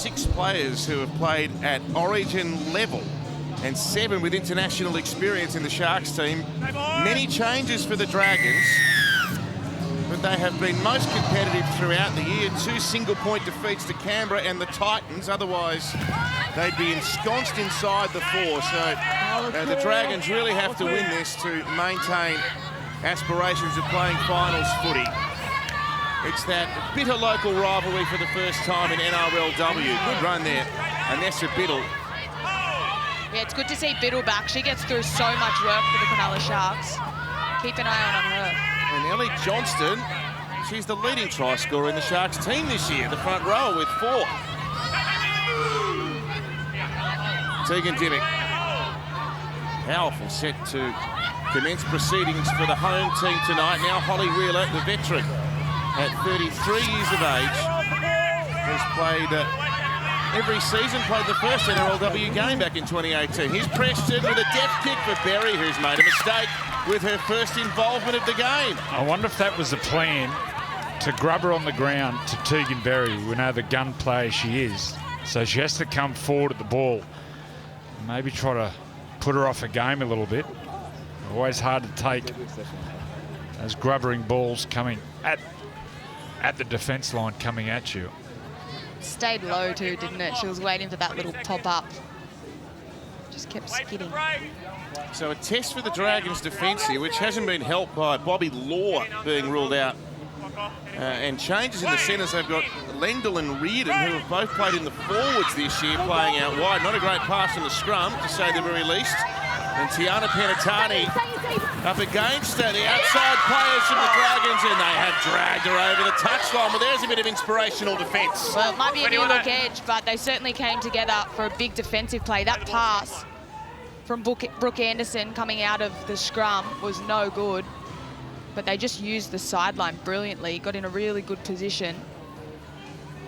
6 players who have played at Origin level and 7 with international experience in the Sharks team. Many changes for the Dragons, but they have been most competitive throughout the year. 2 single-point defeats to Canberra and the Titans. Otherwise, they'd be ensconced inside the 4. So the Dragons really have to win this to maintain aspirations of playing finals footy. It's that bitter local rivalry for the first time in NRLW. Good run there, Anessa Biddle. Yeah, it's good to see Biddle back. She gets through so much work for the Cronulla Sharks. Keep an eye on her. And Ellie Johnston, she's the leading try scorer in the Sharks team this year, the front row with 4. Tegan Dimmick. Powerful set to commence proceedings for the home team tonight. Now Holly Wheeler, the veteran, at 33 years of age, has played every season, played the first NRLW game back in 2018. Here's Preston with a depth kick for Berry, who's made a mistake with her first involvement of the game. I wonder if that was the plan, to grub her on the ground to Tegan Berry. We know the gun player she is, so she has to come forward at the ball. Maybe try to put her off her game a little bit. Always hard to take those grubbering balls coming at the defence line coming at you. Stayed low too, didn't it? She was waiting for that little pop up. Just kept skidding. So a test for the Dragons defence here, which hasn't been helped by Bobby Law being ruled out. And changes in the centres. They've got Lendl and Reardon, who have both played in the forwards this year, playing out wide. Not a great pass in the scrum, to say the very least. And Tiana Penatani up against the outside players from the Dragons, and they have dragged her over the touchline. Well, there's a bit of inspirational defence. Well, it might be a new look edge, but they certainly came together for a big defensive play. That pass from Brooke Anderson coming out of the scrum was no good, but they just used the sideline brilliantly, got in a really good position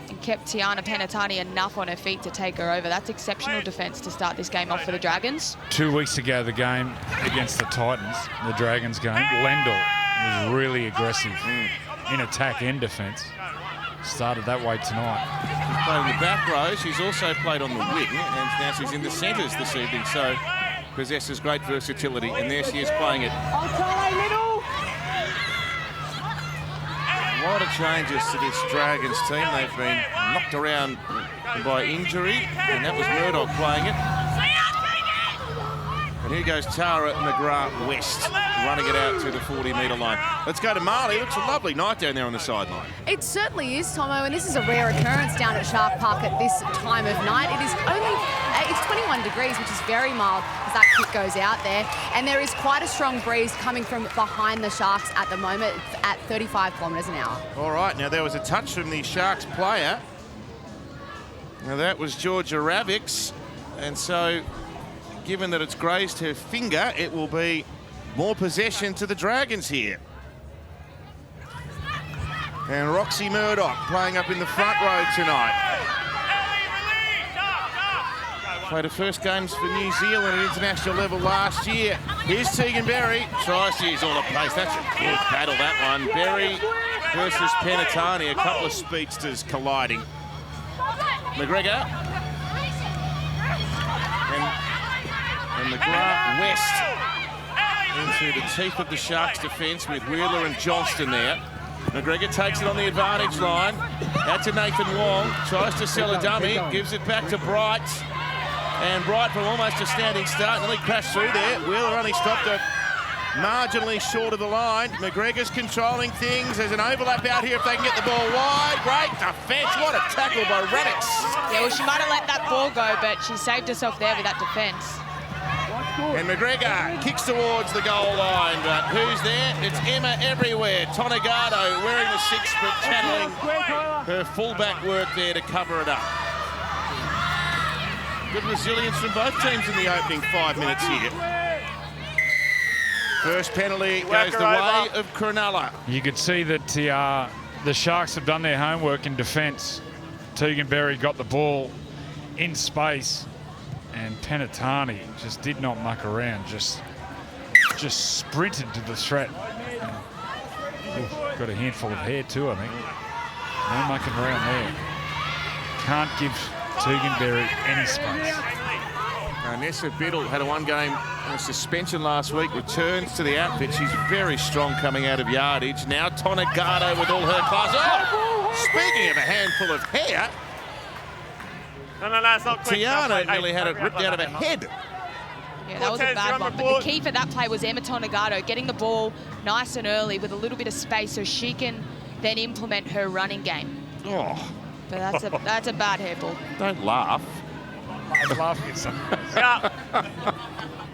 and kept Tiana Penatani enough on her feet to take her over. That's exceptional defence to start this game off for the Dragons. 2 weeks ago, the game against the Titans, the Dragons game, Lendl was really aggressive in attack and defence. Started that way tonight. She's played in the back row. She's also played on the wing, and now she's in the centres this evening, so possesses great versatility, and there she is playing it. A lot of changes to this Dragons team. They've been knocked around by injury, and that was Murdoch playing it. And here goes Tara McGrath-West, running it out to the 40-metre line. Let's go to Marley. Looks a lovely night down there on the sideline. It certainly is, Tomo, and this is a rare occurrence down at Shark Park at this time of night. It is it's 21 degrees, which is very mild as that kick goes out there. And there is quite a strong breeze coming from behind the Sharks at the moment. It's at 35 kilometres an hour. All right, now there was a touch from the Sharks player. Now that was Georgia Ravix, and so given that it's grazed her finger, it will be more possession to the Dragons here. And Roxy Murdoch playing up in the front row tonight. Played her first games for New Zealand at international level last year. Here's Tegan Berry, tries to use all the pace. That's a good battle, that one. Berry versus Penatani, a couple of speedsters colliding. McGregor. And McGrath-West into the teeth of the Sharks defence with Wheeler and Johnston there. McGregor takes it on the advantage line. Out to Nathan Wong, tries to sell a dummy, gives it back to Bright. And Bright from almost a standing start, nearly crashed through there. Wheeler only stopped it marginally short of the line. McGregor's controlling things. There's an overlap out here if they can get the ball wide. Great defence. What a tackle by Radix. Yeah, well, she might have let that ball go, but she saved herself there with that defence. And McGregor kicks towards the goal line, but who's there? It's Emma everywhere. Tonegado wearing the 6, but channeling her fullback work there to cover it up. Good resilience from both teams in the opening 5 minutes here. First penalty goes the way of Cronulla. You could see that the Sharks have done their homework in defence. Tegan Berry got the ball in space, and Penatani just did not muck around, just sprinted to the threat. Got a handful of hair too, I think. No mucking around there. Can't give Tegan Berry any space. Nessa Biddle had a one-game suspension last week, returns to the outfit. She's very strong coming out of yardage. Now Tonegata with all her class. Oh, speaking of a handful of hair, No, it's not quick. Tiana nearly had it ripped out of her head. Yeah, that was a bad one. But the key for that play was Emma Tonegata getting the ball nice and early with a little bit of space so she can then implement her running game. Oh, But that's a bad hairball. don't laugh. I'm laughing at something. Yeah.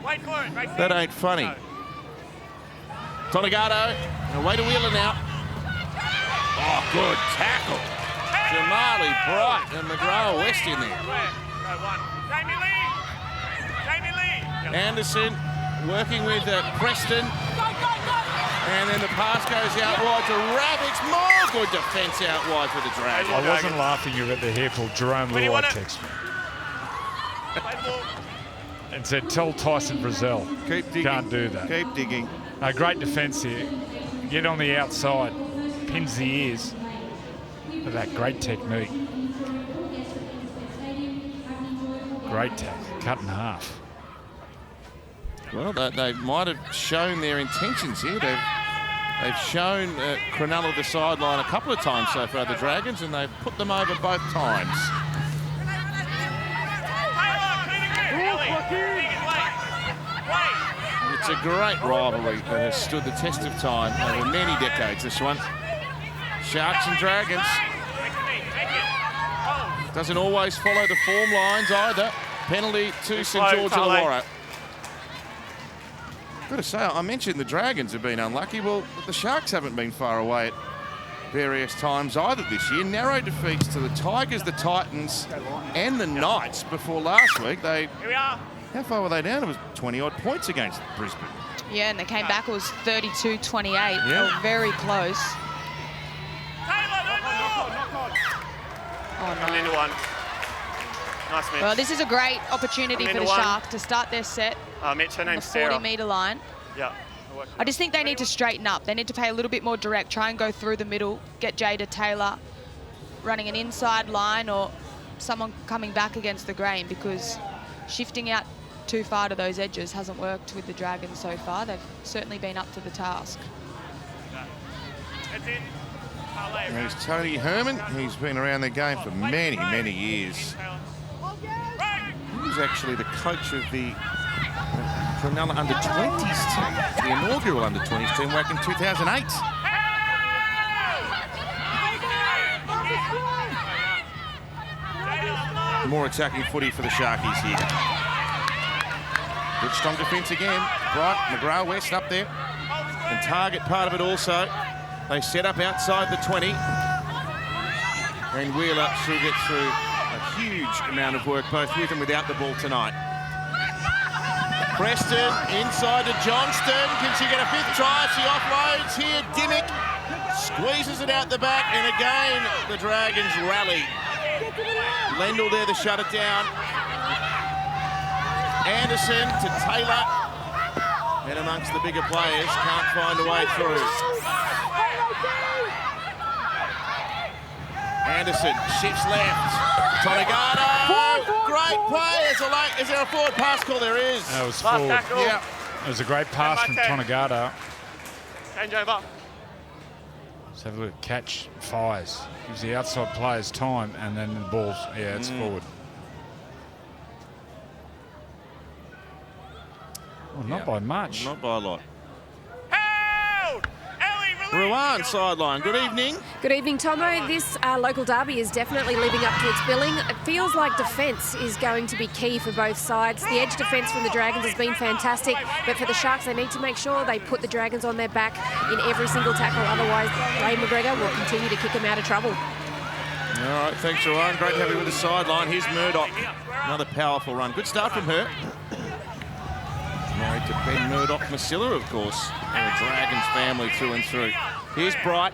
Wait for it, Racing. That ain't funny. No. Tonegata, away to Wheeler now. Oh, good tackle. Jamali Bright and McGraw West in there. Go one. Jamie Lee. Jamie Lee. Yep. Anderson working with Preston. And then the pass goes out wide to Ravix. More good defence out wide for the Dragons. I wasn't laughing about the hairball. Jerome Where do you Luai want it? texted me and said, tell Tyson Brazell, Keep digging. can't do that. Keep digging. Great defence here. Get on the outside, pins the ears. Look at that, great technique. Great tackle, cut in half. Well, they might have shown their intentions here. They've shown Cronulla the sideline a couple of times so far, the Dragons, and they've put them over both times. It's a great rivalry that has stood the test of time over many decades, this one. Sharks and Dragons. Doesn't always follow the form lines either. Penalty to St George Illawarra. Got to say, I mentioned the Dragons have been unlucky. Well, the Sharks haven't been far away at various times either this year. Narrow defeats to the Tigers, the Titans, and the Knights before last week. Here we are. How far were they down? It was 20-odd points against Brisbane. Yeah, and they came back, it was 32-28. Yeah. They were very close. Oh, Coming into no. one. Nice, Mitch. Well, this is a great opportunity for Coming the into one. Sharks to start their set Mitch, her on the name's Sarah. 40-metre line. Yeah. I just think they need to straighten up. They need to play a little bit more direct, try and go through the middle, get Jada Taylor running an inside line or someone coming back against the grain, because shifting out too far to those edges hasn't worked with the Dragons so far. They've certainly been up to the task. That's it. There's Tony Herman. He's been around the game for many, many years. He was actually the coach of the Cronulla under-20s team, the inaugural under-20s team back in 2008. More attacking footy for the Sharkies here. Good strong defence again. Bright, McGrath West up there. And target part of it also. They set up outside the 20. And Wheeler, she'll get through a huge amount of work both with and without the ball tonight. Preston inside to Johnston. Can she get a fifth try? She offloads here. Dimmick squeezes it out the back. And again, the Dragons rally. Lendl there to shut it down. Anderson to Taylor. And amongst the bigger players, can't find a way through. Anderson shifts left. Tonegata. Great play. Is there a forward pass call? There is. That was Last forward. tackle. Yeah. It was a great pass from Tonegata. Change over. Let's have a look. Catch, fires. Gives the outside players time, and then the ball's, yeah, it's forward. Well, not by much. Not by a lot. Held! Ellie, release! Ruan sideline. Good evening. Good evening, Tomo. This local derby is definitely living up to its billing. It feels like defence is going to be key for both sides. The edge defence from the Dragons has been fantastic, but for the Sharks, they need to make sure they put the Dragons on their back in every single tackle. Otherwise, Ray McGregor will continue to kick them out of trouble. All right, thanks, Ruan. Great to have you with the sideline. Here's Murdoch. Another powerful run. Good start from her. Married to Ben Murdoch Masilla, of course. And a Dragons family through and through. Here's Bright.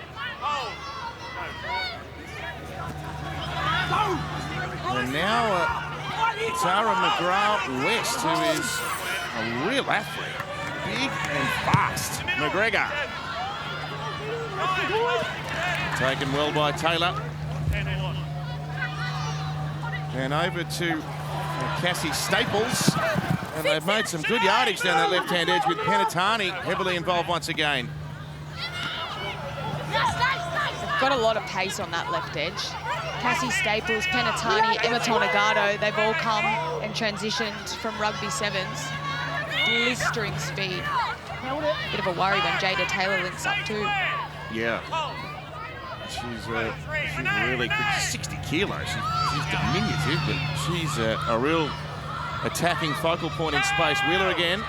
And now Tara McGrath West, who is a real athlete. Big and fast. McGregor. Taken well by Taylor. And over to Cassie Staples. And they've made some good yardage down that left-hand edge with Penatani heavily involved once again. Got a lot of pace on that left edge. Cassie Staples, Penatani, Emma Tonegado, they've all come and transitioned from rugby sevens. Blistering speed. Bit of a worry when Jada Taylor links up too. Yeah. She's really quick, 60 kilos. She's diminutive, but she's a real attacking focal point in space. Wheeler again.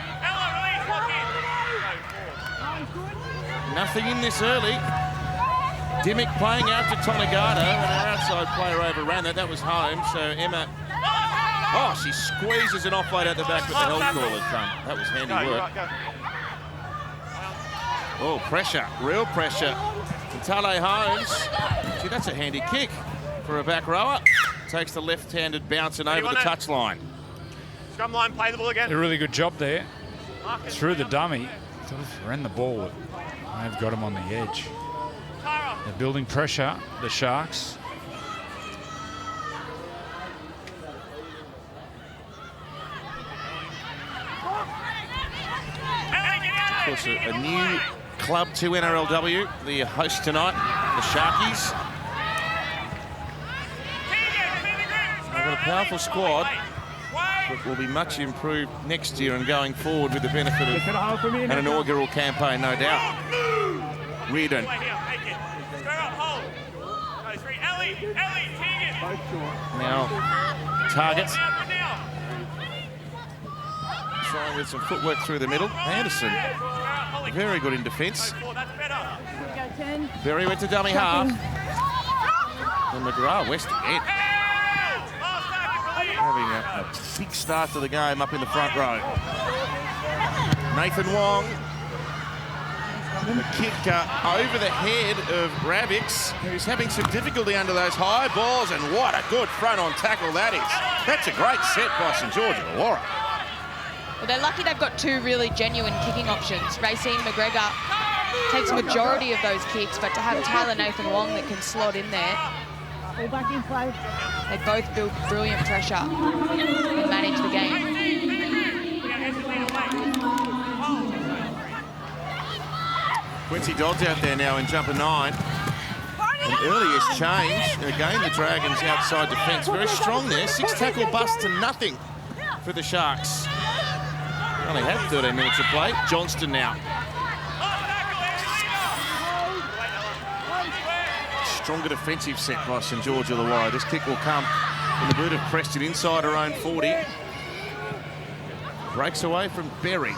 Nothing in this early. Dimmick playing out to Tonegado, and our outside player overran that. That was home, so Emma... Oh, she squeezes an offload out the back, but the held call had come. That was handy work. Oh, pressure, real pressure. Tale Holmes. Gee, that's a handy kick for a back rower. Takes the left-handed bounce and over the touchline. Scrum line, play the ball again. A really good job there. Through the dummy. Sort of ran the ball, but they've got him on the edge. They're building pressure, the Sharks. Of course, a new club to NRLW, the host tonight, the Sharkies. They've got a powerful squad, but will be much improved next year and going forward with the benefit of an inaugural campaign, no doubt. Reardon. Now, target. Trying with some footwork through the middle. Anderson, very good in defence. Berry went to dummy half. And McGrath, West again. Having a big start to the game up in the front row. Nathan Wong. The kick over the head of Ravix, who's having some difficulty under those high balls, and what a good front-on tackle that is. That's a great set by St George Illawarra. Well, they're lucky they've got two really genuine kicking options. Racine McGregor takes a majority of those kicks, but to have Tyler Nathan Wong that can slot in there, they both build brilliant pressure and manage the game. Quincy Dodd's out there now in jumper 9. An earliest change. Again, the Dragons outside defence. Very strong there. 6 tackle bust to nothing for the Sharks. Only had 13 minutes of play. Johnston now. Stronger defensive set by St George Illawarra. This kick will come in the boot of Preston inside her own 40. Breaks away from Berry.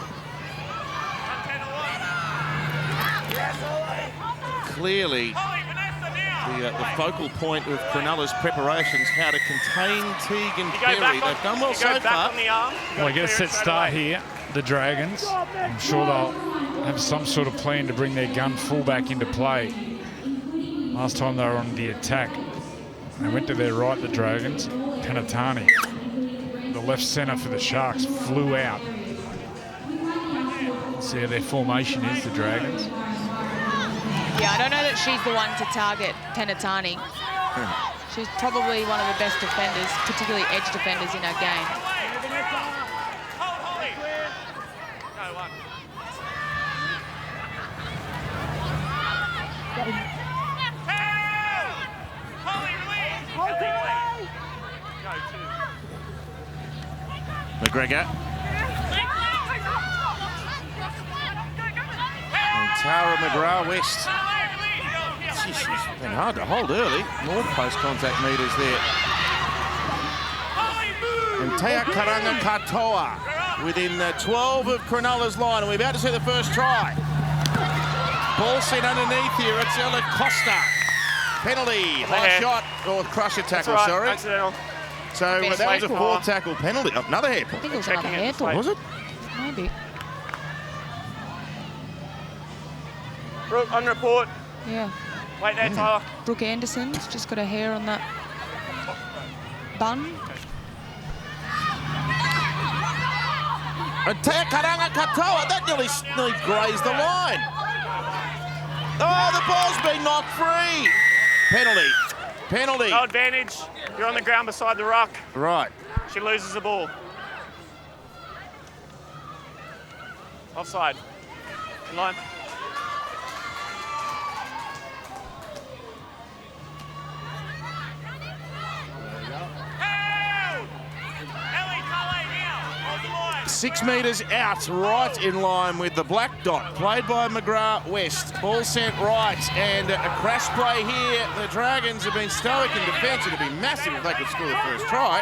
Clearly the focal point of Cronulla's preparations, how to contain Teague and Berry. They've done well so far. Well, I get a set start here, the Dragons. I'm sure they'll have some sort of plan to bring their gun fullback into play. Last time they were on the attack, they went to their right, the Dragons. Penatani, the left centre for the Sharks, flew out. See how their formation is, the Dragons. Yeah, I don't know that she's the one to target Penatani. She's probably one of the best defenders, particularly edge defenders in our game. McGregor. And Tara McGrath West. She's been hard to hold early. More post-contact meters there. And Tea Karanga Katoa within 12 of Cronulla's line. And we're about to see the first try. Ball sent underneath here. It's Ella Costa. Penalty. High shot. Or crusher tackle, right, sorry. accidental. So that was a 4 tackle penalty. Oh, another hair. I think it was another handball. Was it? Maybe. Brooke, on report. Yeah. Wait there, Tyler. Brooke Anderson's just got her hair on that bun. And Tea Karanga Katoa, that nearly grazed the line. Oh, the ball's been knocked free. Penalty. No advantage. You're on the ground beside the rock. Right. She loses the ball. Offside. In line. Hey! Ellie, Carly, now. Hold the line. 6 metres out, right in line with the black dot. Played by McGrath West. Ball sent right, and a crash play here. The Dragons have been stoic in defence. It'd be massive if they could score the first try.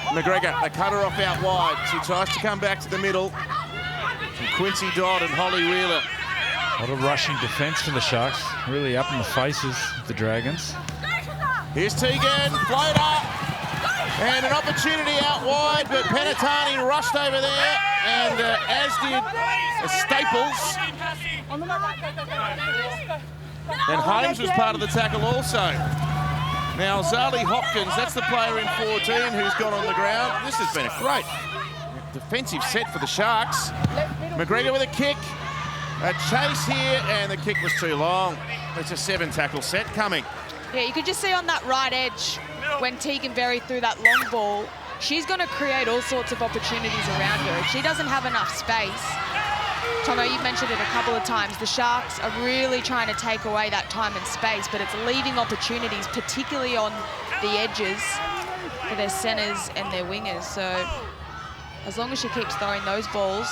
McGregor, they cut her off out wide. She tries to come back to the middle. And Quincy Dodd and Holly Wheeler. A lot of rushing defence for the Sharks. Really up in the faces of the Dragons. Here's Tegan, floater. And an opportunity out wide, but Penatani rushed over there, and as did Staples. And Holmes was part of the tackle also. Now, Zali Hopkins, that's the player in 14 who's gone on the ground. This has been a great defensive set for the Sharks. McGregor with a kick. A chase here, and the kick was too long. It's a 7-tackle set coming. Yeah, you could just see on that right edge when Tegan Berry threw that long ball, she's going to create all sorts of opportunities around her. If she doesn't have enough space, Tomo, you've mentioned it a couple of times, the Sharks are really trying to take away that time and space, but it's leaving opportunities, particularly on the edges, for their centres and their wingers. So as long as she keeps throwing those balls,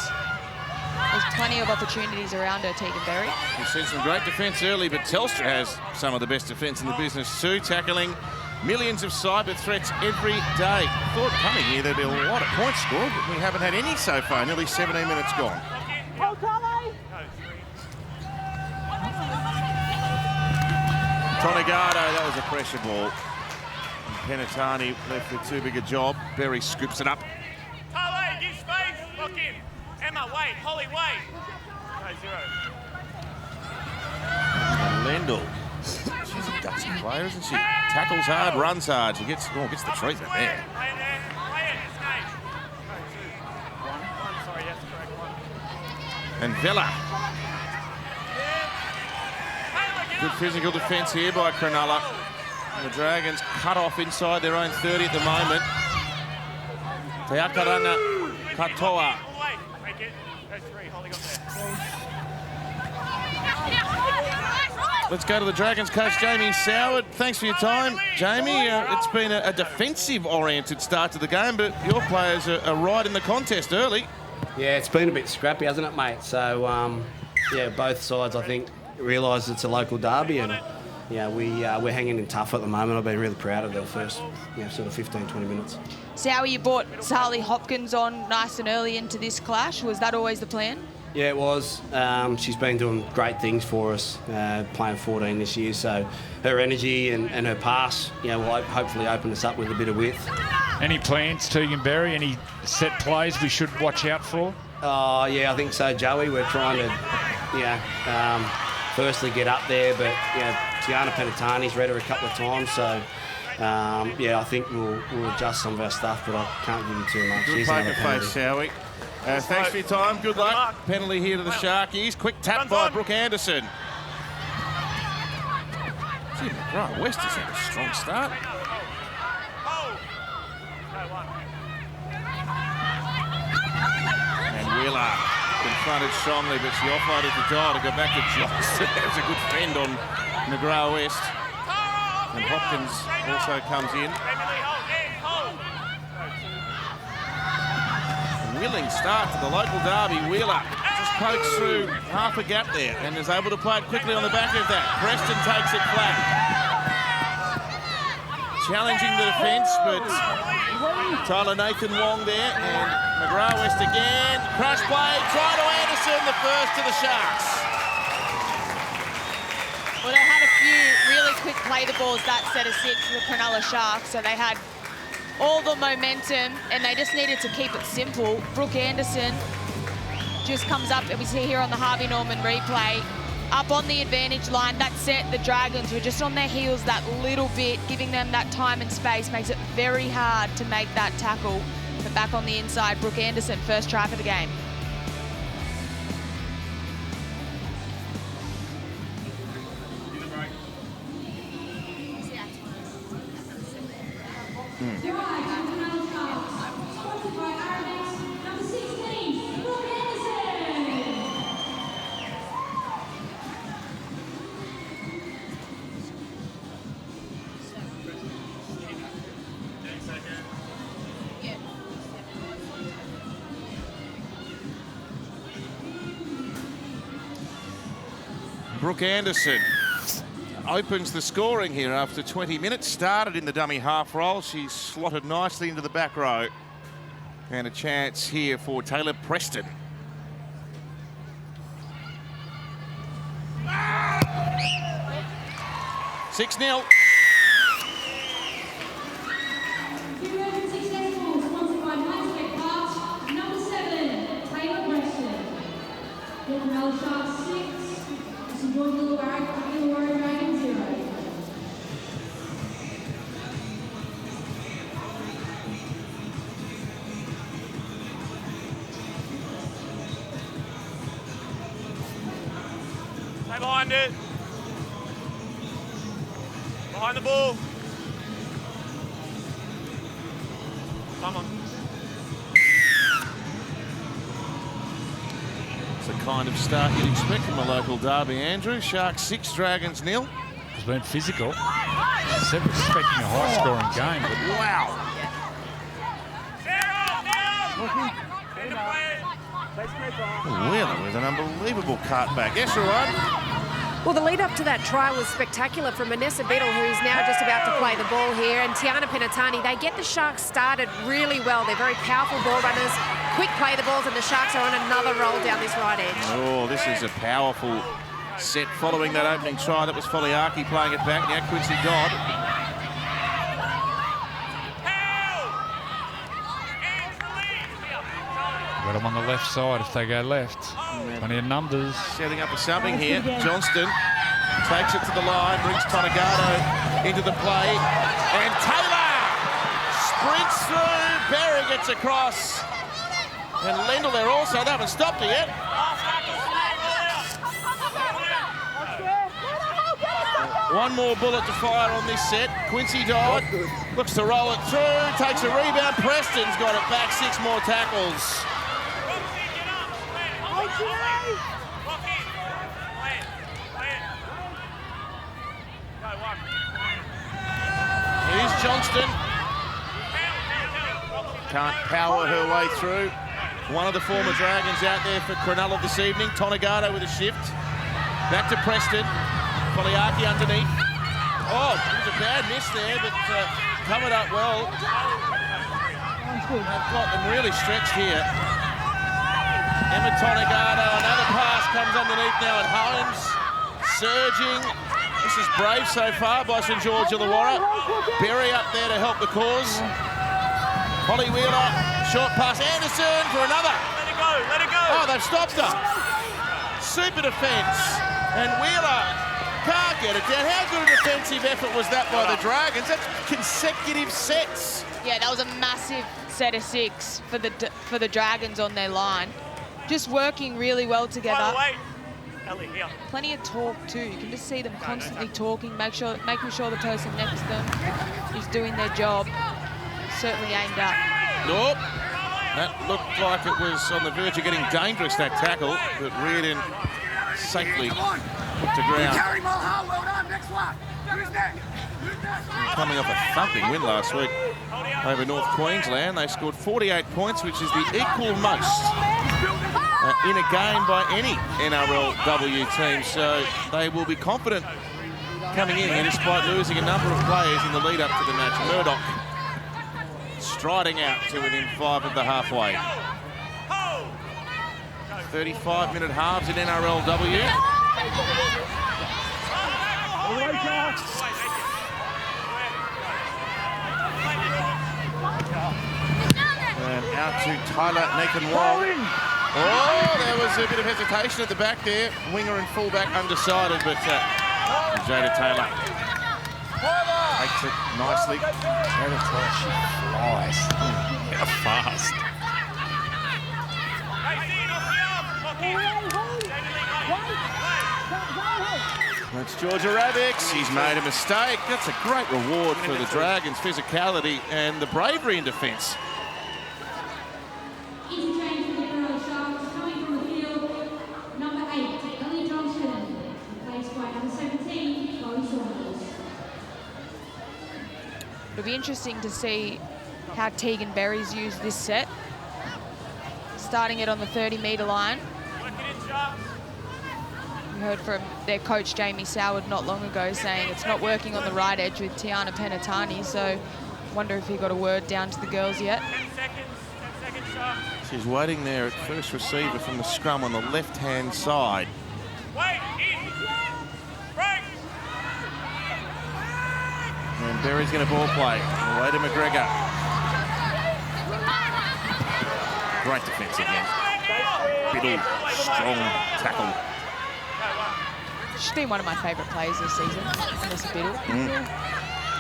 there's plenty of opportunities around her, Tegan Berry. We've seen some great defence early, but Telstra has some of the best defence in the business too, tackling millions of cyber threats every day. Thought coming here there'd be a lot of points scored, but we haven't had any so far. Nearly 17 minutes gone. Tonegado, that was a pressure ball. Penatani left with too big a job. Berry scoops it up. Carly, give space. Lock in. Emma, wait. Holly, wait. No, 0. Lendl. She's a gutsy player, isn't she? Tackles hard, runs hard. She gets the treatment there. Play it there. Play it. It's nice. No, 2. 1. Sorry, yes, correct. 1. And Vella. Good physical defence here by Cronulla. And the Dragons cut off inside their own 30 at the moment. Te Akaranga Katoa. Make it. Go 3. Holly got there. Let's go to the Dragons coach, Jamie Soward. Thanks for your time, Jamie. It's been a defensive-oriented start to the game, but your players are right in the contest early. Yeah, it's been a bit scrappy, hasn't it, mate? So, yeah, both sides, I think, realise it's a local derby, and yeah, we're hanging in tough at the moment. I've been really proud of the first, sort of 15, 20 minutes. Sowie, you brought Zali Hopkins on nice and early into this clash. Was that always the plan? Yeah, it was. She's been doing great things for us, playing 14 this year. So her energy and her pass, will hopefully open us up with a bit of width. Any plans, Tegan Berry? Any set plays we should watch out for? Yeah, I think so, Joey. We're trying to, firstly get up there, but Tiana Penatani's read her a couple of times, so I think we'll adjust some of our stuff, but I can't give you too much. Good poker face, Sowie. Thanks for your time. Good luck. Penalty here to the Sharkies. Quick tap by Brooke Anderson. Gee, McGrath West has had a strong start. And Wheeler confronted strongly, but she offloaded to Dodd to go back to Johnson. That was a good fend on McGrath West. And Hopkins also comes in. Willing start to the local derby. Wheeler just pokes through half a gap there and is able to play it quickly on the back of that. Preston takes it flat. Challenging the defence, but Tyler Nathan Wong there, and McGrath West again. Crash play, try to Anderson, the first to the Sharks. Well, they had a few really quick play the balls that set of 6 for the Cronulla Sharks, so they had all the momentum, and they just needed to keep it simple. Brooke Anderson just comes up, and we see here on the Harvey Norman replay, up on the advantage line. That set, the Dragons were just on their heels that little bit, giving them that time and space, makes it very hard to make that tackle. But back on the inside, Brooke Anderson, first try for the game. Brooke Anderson opens the scoring here after 20 minutes. Started in the dummy half roll. She's slotted nicely into the back row. And a chance here for Taylor Preston. Six 0. Stay behind it. Behind the ball. Come on. It's the kind of start you'd expect from a local derby, Andrew. Sharks 6, Dragons 0. It's been physical. Said we're expecting a high-scoring game, but Wow. Wheeler with an unbelievable cut back. Yes, Ruan. Well, the lead up to that try was spectacular from Vanessa Biddle, who's now just about to play the ball here, and Tiana Penatani. They get the Sharks started really well. They're very powerful ball runners, quick play the balls, and the Sharks are on another roll down this right edge. Oh, this is a powerful set following that opening try. That was Foliaki playing it back. Now Quincy Dodd. got them on the left side if they go left. Plenty of numbers. Setting up for something here. Johnston takes it to the line, brings Tonegado into the play, and Taylor sprints through. Berry gets across, and Lendl there also. They haven't stopped it yet. One more bullet to fire on this set. Quincy Dodd looks to roll it through, takes a rebound. Preston's got it back, 6 more tackles. Here's Johnston. Can't power her way through. One of the former Dragons out there for Cronulla this evening. Tonegado with a shift. Back to Preston. Foliaki underneath. Oh, it was a bad miss there, but covered up well. They've got them really stretched here. Emma Tonegado, another pass comes underneath now at Holmes. Surging. This is brave so far by St George Illawarra. Berry up there to help the cause. Holly Wheeler, short pass. Anderson for another. Let it go, let it go. Oh, they've stopped her. Super defence. And Wheeler can't get it down. How good a defensive effort was that by the Dragons? That's consecutive sets. Yeah, that was a massive set of 6 for the Dragons on their line. Just working really well together. Ellie, here. Plenty of talk too. You can just see them constantly talking, making sure the person next to them is doing their job. Certainly aimed up. Nope. That looked like it was on the verge of getting dangerous, that tackle, but Reardon safely put to ground. Coming off a thumping win last week over North Queensland. They scored 48 points, which is the equal most in a game by any NRLW team. So they will be confident coming in here despite losing a number of players in the lead up to the match. Murdoch striding out to within 5 of the halfway. 35-minute halves in NRLW. And out to Tyler Nathan Wong. Oh, there was a bit of hesitation at the back there. Winger and fullback undecided, but Jada Taylor takes it nicely. Jada Taylor, she flies. How fast. That's Georgia Ravix. He's made a mistake. That's a great reward for the Dragons' physicality and the bravery in defence. It'll be interesting to see how Tegan Berry's used this set. Starting it on the 30-metre line. We heard from their coach, Jamie Soward, not long ago saying it's not working on the right edge with Tiana Penatani, so wonder if he got a word down to the girls yet. 10 seconds, shot. She's waiting there at first receiver from the scrum on the left-hand side. Wait, in. Break. And Berry's going to ball play. Away to McGregor. Great defence again. Biddle, strong tackle. She's been one of my favourite players this season, Vanessa Biddle.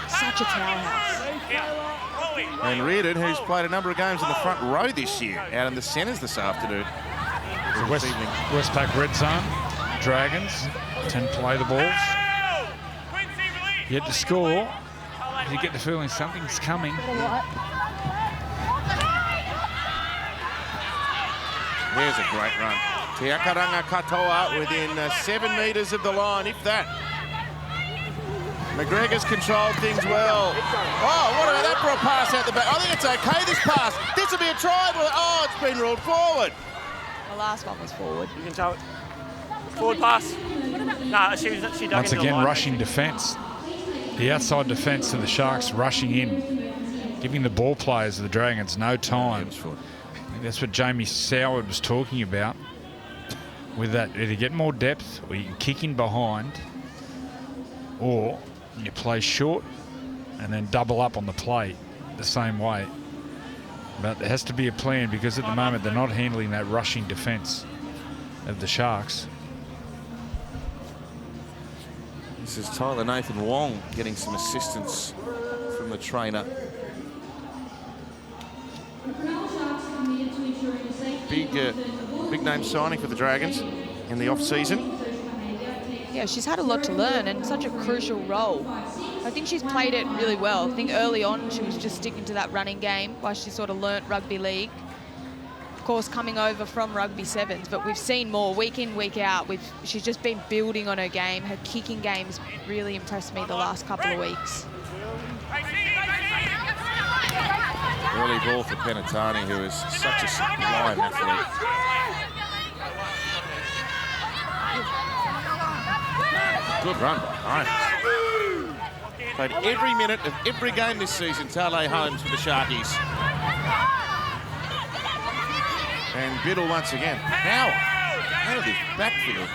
Such a powerhouse. And Reardon, who's played a number of games in the front row this year, out in the centres this afternoon. Westpac red zone, Dragons, 10 play the balls. Yet to score, you get the feeling something's coming. There's a great run. Tiakaranga Katoa within 7 metres of the line, if that. McGregor's controlled things well. Oh, what about that for a pass out the back? I think it's okay, this pass. This will be a try. Oh, it's been ruled forward. The last one was forward. You can tell it. Forward pass. Nah, she dug Once into the again, line. rushing defence. The outside defence to the Sharks rushing in, giving the ball players of the Dragons no time. That's what Jamie Soward was talking about. With that, either get more depth or you can kick in behind, or you play short and then double up on the play the same way. But there has to be a plan, because at the moment they're not handling that rushing defence of the Sharks. This is Tyler Nathan Wong getting some assistance from the trainer. Big name signing for the Dragons in the off-season. Yeah, she's had a lot to learn and such a crucial role. I think she's played it really well. I think early on she was just sticking to that running game while she sort of learnt rugby league. Of course, coming over from rugby sevens, but we've seen more week in, week out. She's just been building on her game. Her kicking game's really impressed me the last couple of weeks. Early ball for Penatani, who is such a sublime athlete. Good run by Holmes. Played every minute of every game this season, Tale Holmes for the Sharkies. And Biddle once again. Power out of this backfield.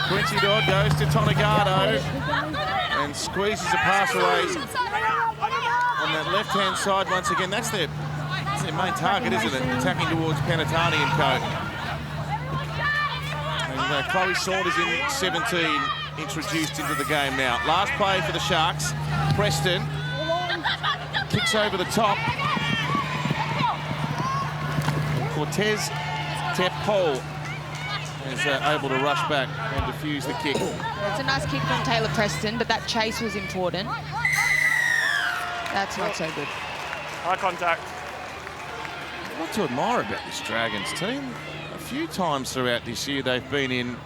Quincy Dodd goes to Tonegado and squeezes a pass away on that left-hand side once again. That's their main target, isn't it? Attacking towards Penatani and co. And Chloe Saunders in 17 introduced into the game now. Last play for the Sharks. Preston kicks over the top. Cortez Tepol is able to rush back and defuse the kick. It's a nice kick from Taylor Preston, but that chase was important. That's not so good. Eye contact. What to admire about this Dragons team? A few times throughout this year they've been in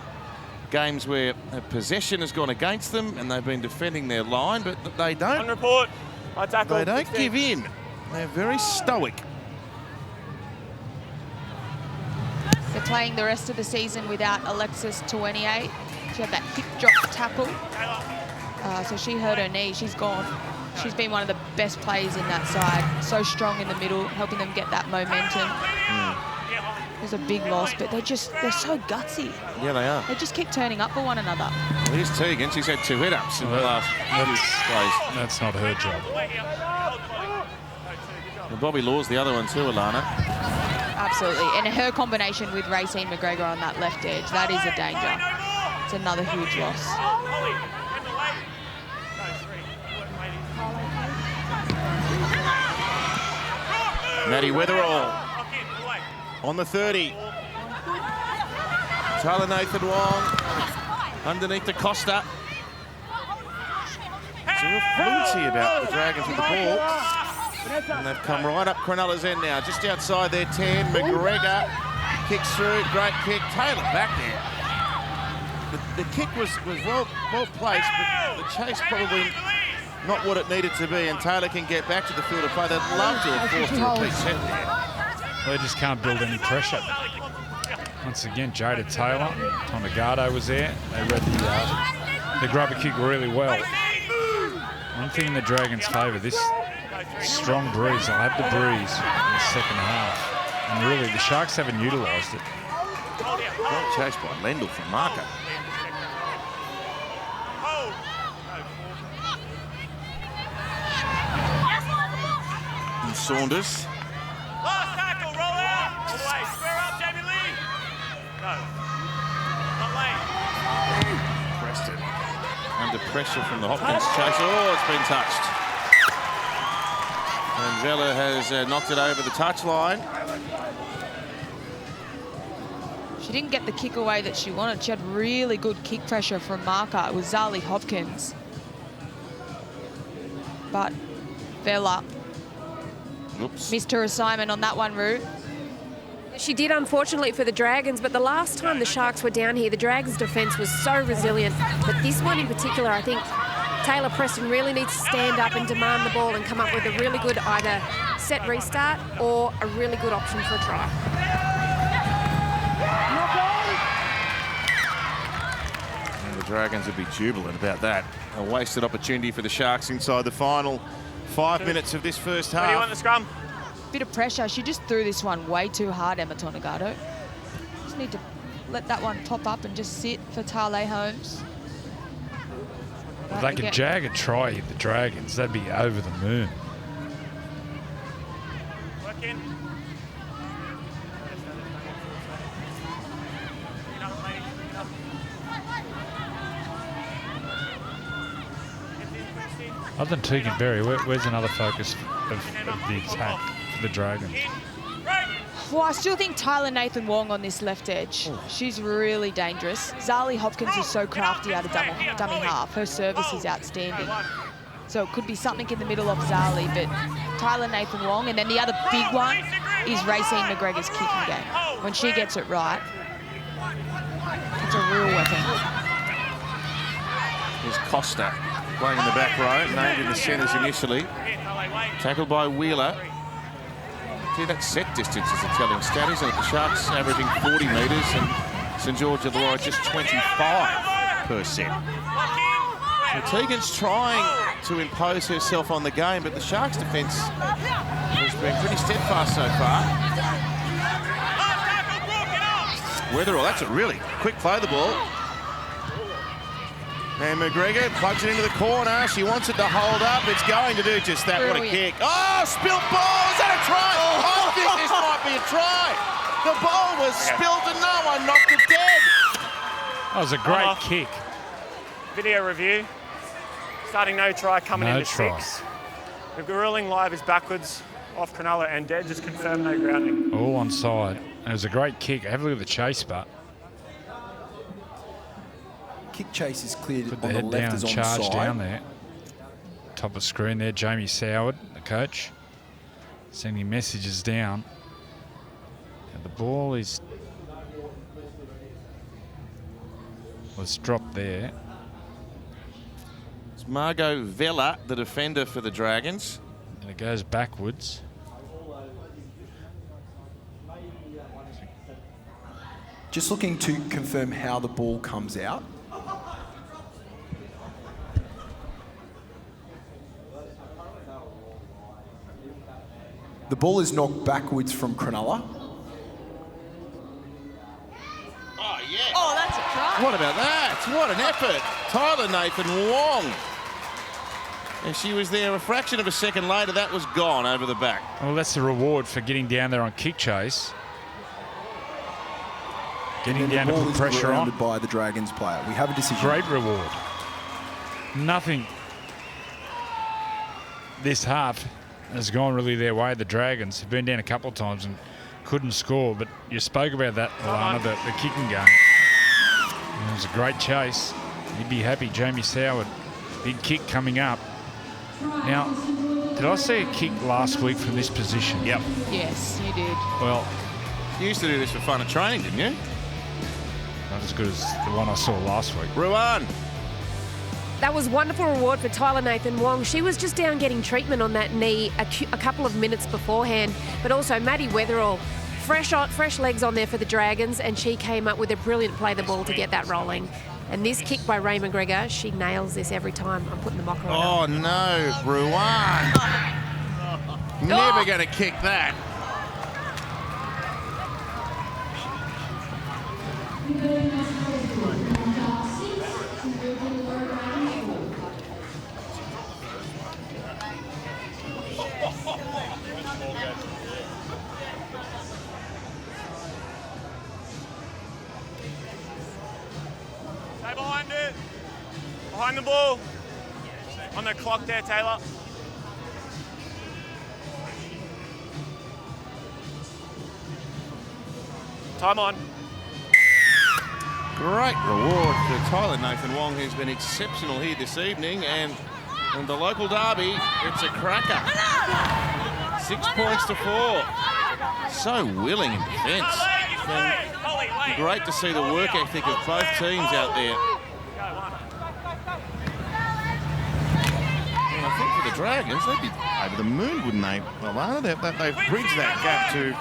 games where a possession has gone against them and they've been defending their line, but they don't. On report. Eye tackle. They don't give in. They're very stoic. They're playing the rest of the season without Alexis Tuenier. She had that hip drop tackle. So she hurt her knee. She's gone. She's been one of the best players in that side. So strong in the middle, helping them get that momentum. There's a big loss, but they're so gutsy. Yeah, they are. They just keep turning up for one another. Well, here's Tegan. She's had 2 hit-ups in the last few plays. That's not her job. And Bobby Law's the other one too, Alana. Absolutely. And her combination with Racine McGregor on that left edge, that is a danger. It's another huge loss. Maddie Weatherall on the 30. Tyler Nathan Wong underneath the Costa. There's a real fluency about the Dragons with the ball. And they've come right up Cronulla's end now, just outside their 10. McGregor kicks through, great kick. Taylor back there. The kick was well placed, but the chase probably not what it needed to be, and Taylor can get back to the field of play. They'd love to have forced a repeat set there. They just can't build any pressure. Once again, Jada Taylor, Tonegado was there. They read the grubber kick really well. One thing in the Dragons' favour, this strong breeze. They'll have the breeze in the second half. And really, the Sharks haven't utilised it. Great chase by Lendl from Marker. And Saunders. Last tackle, roll out. Away, square up, Jamie Lee. No. Not late. Preston under pressure from the Hopkins chase. Oh, it's been touched. And Vella has knocked it over the touchline. She didn't get the kick away that she wanted. She had really good kick pressure from Marker. It was Zali Hopkins. But Vella missed her assignment on that one, Roo. She did, unfortunately, for the Dragons, but the last time the Sharks were down here, the Dragons' defence was so resilient. But this one in particular, I think Taylor Preston really needs to stand up and demand the ball and come up with a really good either set restart or a really good option for a try. And the Dragons would be jubilant about that. A wasted opportunity for the Sharks inside the final 5 minutes of this first half. Where do you want the scrum? Bit of pressure. She just threw this one way too hard, Emma Tonegado. Just need to let that one pop up and just sit for Tale Holmes. If they could jag a try at the Dragons, that'd be over the moon. Work in. Other than Tegan Berry, where's another focus of the attack for the Dragons? Well, I still think Tyler Nathan Wong on this left edge. She's really dangerous. Zali Hopkins is so crafty out of dummy half. Her service is outstanding. So it could be something in the middle of Zali, but Tyler Nathan Wong. And then the other big one is Racine McGregor's kicking game. When she gets it right, it's a real weapon. Here's Costa playing in the back row, named in the centres initially. Tackled by Wheeler. See, that set distance is a telling stat, isn't it? The Sharks averaging 40 metres and St George Illawarra just 25 per set. So Tegan's trying to impose herself on the game, but the Sharks' defence has been pretty steadfast so far. Weatherall, that's a really quick play the ball. And McGregor plugs it into the corner. She wants it to hold up. It's going to do just that. Brilliant. What a kick. Oh, spilt ball. Is that a try? I think this might be a try. The ball was spilled and no one knocked it dead. That was a great kick. Video review. Starting no try, coming into 6. The ruling live is backwards off Cronulla and dead. Just confirm no grounding. All onside. It was a great kick. Have a look at the chase, but kick chase is cleared put on the the head left down as and on charge side. down there. Top of the screen there, Jamie Soward, the coach, sending messages down. And the ball was dropped there. It's Margot Vella, the defender for the Dragons. And it goes backwards. Just looking to confirm how the ball comes out. The ball is knocked backwards from Cronulla. Oh, yeah. Oh, that's a try. What about that? What an effort. Tyler Nathan Wong. And she was there a fraction of a second later. That was gone over the back. Well, that's the reward for getting down there on kick chase. Getting down to put pressure on. By the Dragons player. We have a decision. Great reward. Nothing this half has gone really their way. The Dragons have been down a couple of times and couldn't score, but you spoke about that, Alana, the kicking game. It was a great chase. You'd be happy, Jamie Soward. Big kick coming up. Now, did I see a kick last week from this position? Yep. Yes, you did. Well, You used to do this for fun at training, didn't you? not as good as the one I saw last week. Ruan. That was wonderful reward for Tyler Nathan Wong. She was just down getting treatment on that knee a couple of minutes beforehand. But also Maddie Weatherall, fresh legs on there for the Dragons, and she came up with a brilliant play the ball to get that rolling. And this kick by Ray McGregor, she nails this every time. I'm putting the mocker on. Oh, no, Ruan. Never going to kick that. Stay behind it. Behind the ball. On the clock there, Taylor. Time on. Great reward for Tyler Nathan Wong, who's been exceptional here this evening. And in the local derby, it's a cracker. 6 points to 4. So willing in defence. It's been great to see the work ethic of both teams out there. And I think for the Dragons, they'd be over the moon, wouldn't they? Well, they've bridged that gap to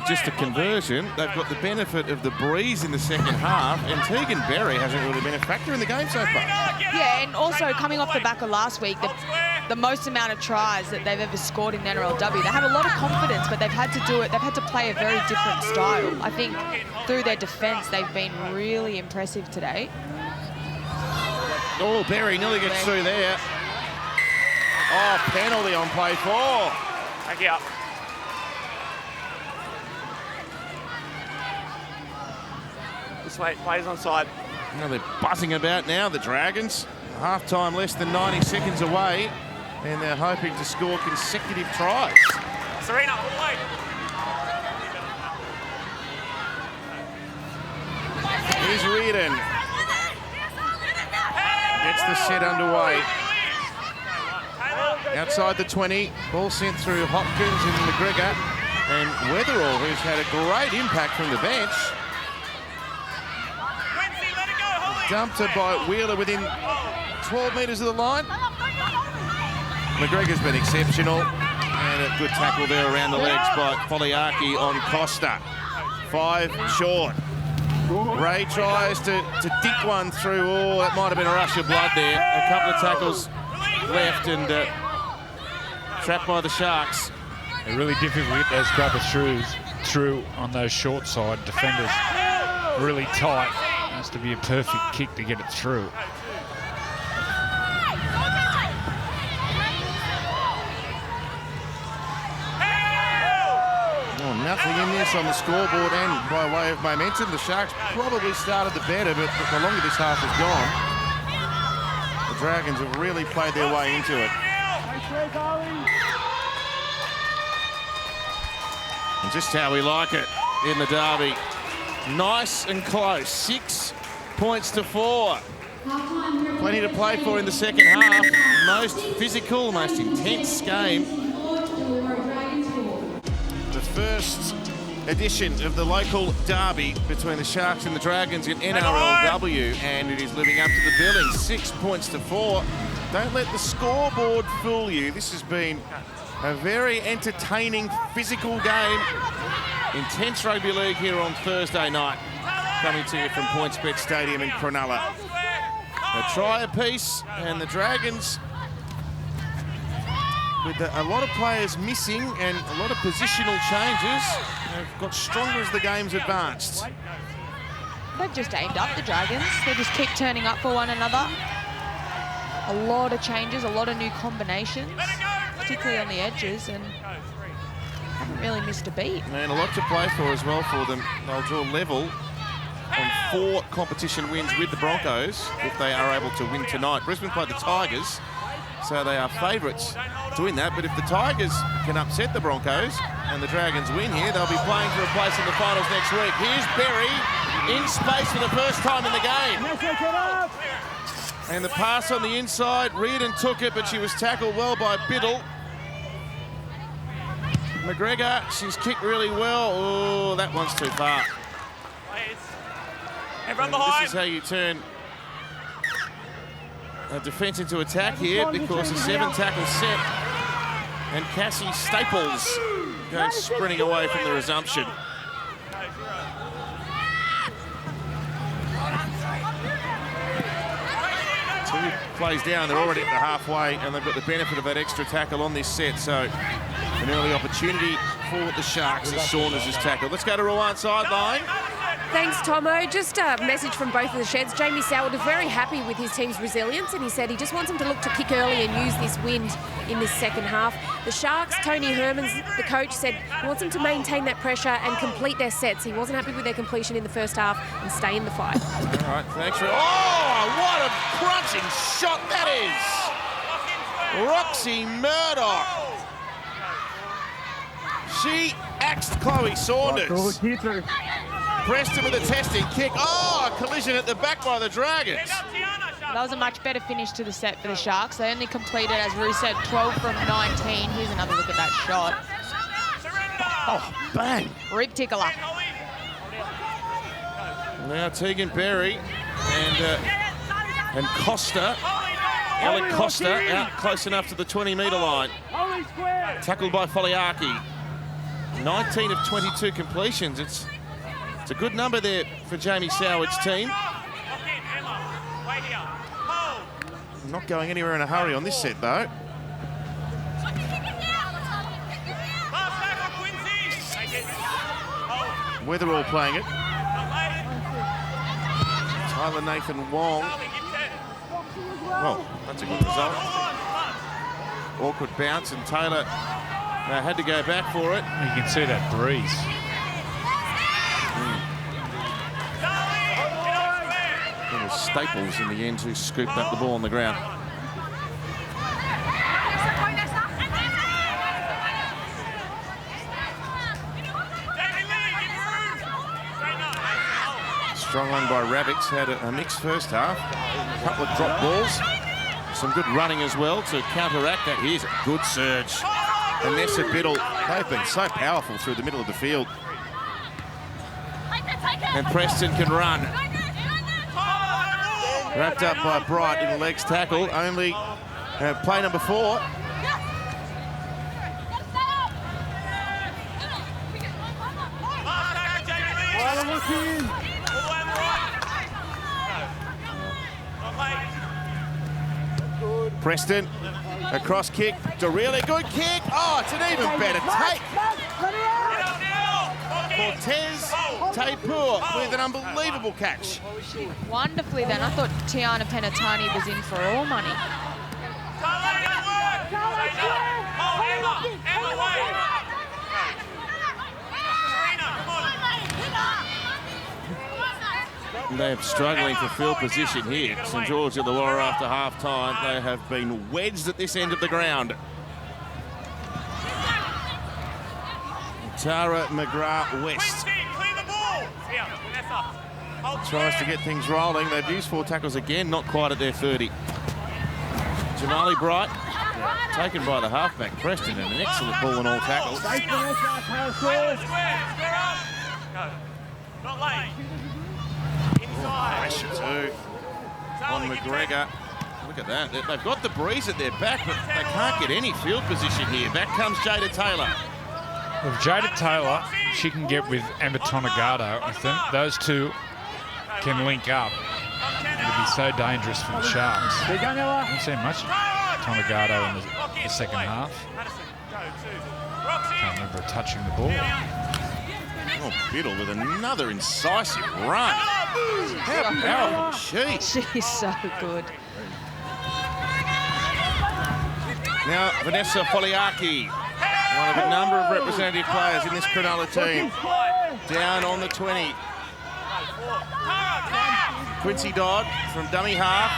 just a conversion. They've got the benefit of the breeze in the second half, and Tegan Berry hasn't really been a factor in the game so far. Yeah, and also coming off the back of last week, the most amount of tries that they've ever scored in the NRLW. They have a lot of confidence, but they've had to do it. They've had to play a very different style. I think through their defence, they've been really impressive today. Oh, Berry nearly gets through there. Oh, penalty on play 4. Take it up. This way, players on side. Now they're buzzing about now, the Dragons. Half-time less than 90 seconds away, and they're hoping to score consecutive tries. Serena, all the way. Here's Reardon. Gets the set underway. Outside the 20, ball sent through Hopkins and McGregor, and Weatherall, who's had a great impact from the bench. Dumped it by Wheeler within 12 metres of the line. McGregor's been exceptional, and a good tackle there around the legs by Foliaki on Costa. 5 short. Ray tries to dick one through. Oh, that might have been a rush of blood there. A couple of tackles left, and trapped by the Sharks. They're really difficult to get those grubber through on those short side defenders. Really tight. Has to be a perfect kick to get it through. Oh, nothing in this on the scoreboard, and by way of momentum, the Sharks probably started the better, but the longer this half has gone, the Dragons have really played their way into it. And just how we like it in the derby. Nice and close. 6 points to 4. Plenty to play for in the second half. Most physical, most intense game. The first edition of the local derby between the Sharks and the Dragons in NRLW, and it is living up to the billing. 6 points to 4. Don't let the scoreboard fool you. This has been a very entertaining, physical game. Intense rugby league here on Thursday night, coming to you from PointsBet Stadium in Cronulla. A try apiece, and the Dragons, with a lot of players missing and a lot of positional changes, have got stronger as the game's advanced. They've just aimed up, the Dragons. They just keep turning up for one another. A lot of changes, a lot of new combinations, particularly on the edges, and haven't really missed a beat. And a lot to play for as well for them. They'll draw level on 4 competition wins with the Broncos if they are able to win tonight. Brisbane play the Tigers, so they are favourites to win that. But if the Tigers can upset the Broncos and the Dragons win here, they'll be playing for a place in the finals next week. Here's Berry. in space for the first time in the game. And the pass on the inside, Reardon took it, but she was tackled well by Biddle. McGregor, she's kicked really well. Oh, that one's too far. Everyone behind. This is how you turn a defence into attack here, because a 7-tackle set. And Cassie Staples goes sprinting away from the resumption. Two plays down, they're already at the halfway, and they've got the benefit of that extra tackle on this set, so an early opportunity for the Sharks as Saunders is tackled. Let's go to Rowan sideline. Thanks, Tomo. Just a message from both of the sheds. Jamie Soward is very happy with his team's resilience, and he said he just wants them to look to kick early and use this wind in this second half. The Sharks, Tony Hermans, the coach, said he wants them to maintain that pressure and complete their sets. He wasn't happy with their completion in the first half and stay in the fight. All right, thanks for... Oh, what a crunching shot that is! Roxy Murdoch. She axed Chloe Saunders. Preston with a testing kick. Oh, a collision at the back by the Dragons. That was a much better finish to the set for the Sharks. They only completed, as Roo said, 12 from 19. Here's another look at that shot. Oh, bang. Rib tickler. Now Tegan Berry and Costa, Ellen Costa, out close enough to the 20-metre line. Tackled by Foliaki. 19 of 22 completions. It's a good number there for Jamie Soward's team. Not going anywhere in a hurry on this set, though. Weatherall playing it. Tyler Nathan Wong. Well, that's a good result. Awkward bounce, and Taylor had to go back for it. You can see that breeze. It was Staples in the end who scooped up the ball on the ground. Strong on by Rabbits, had a mixed first half. A couple of drop balls. Some good running as well to counteract that. Here's a good surge. Vanessa Biddle, they've been so powerful through the middle of the field. And Preston can run. Wrapped up by Bright in the legs tackle. Only play number 4. Preston, a cross kick, a really good kick. Oh, it's an even better take. Cortez Taipur with an unbelievable catch. Wonderfully then. I thought Tiana Penatani was in for all money. They're struggling for field position here. St George Illawarra after half-time. They have been wedged at this end of the ground. Tara McGrath-West tries to get things rolling. They've used 4 tackles again, not quite at their 30. Jamali Bright, taken by the halfback Preston, and an excellent ball in all tackles. Pressure too on McGregor. Look at that. They've got the breeze at their back, but they can't get any field position here. Back comes Jada Taylor. With Jada Taylor, she can get with Emma Tonegado. I think those two can link up. It'll be so dangerous for the Sharks. I haven't seen much of Tonegado in the second half. Can't remember her touching the ball. Oh, Biddle with another incisive run. How powerful is she? She's so good. Now, Vanessa Foliaki, one of a number of representative players in this Cronulla team, down on the 20. Quincy Dodd from dummy half,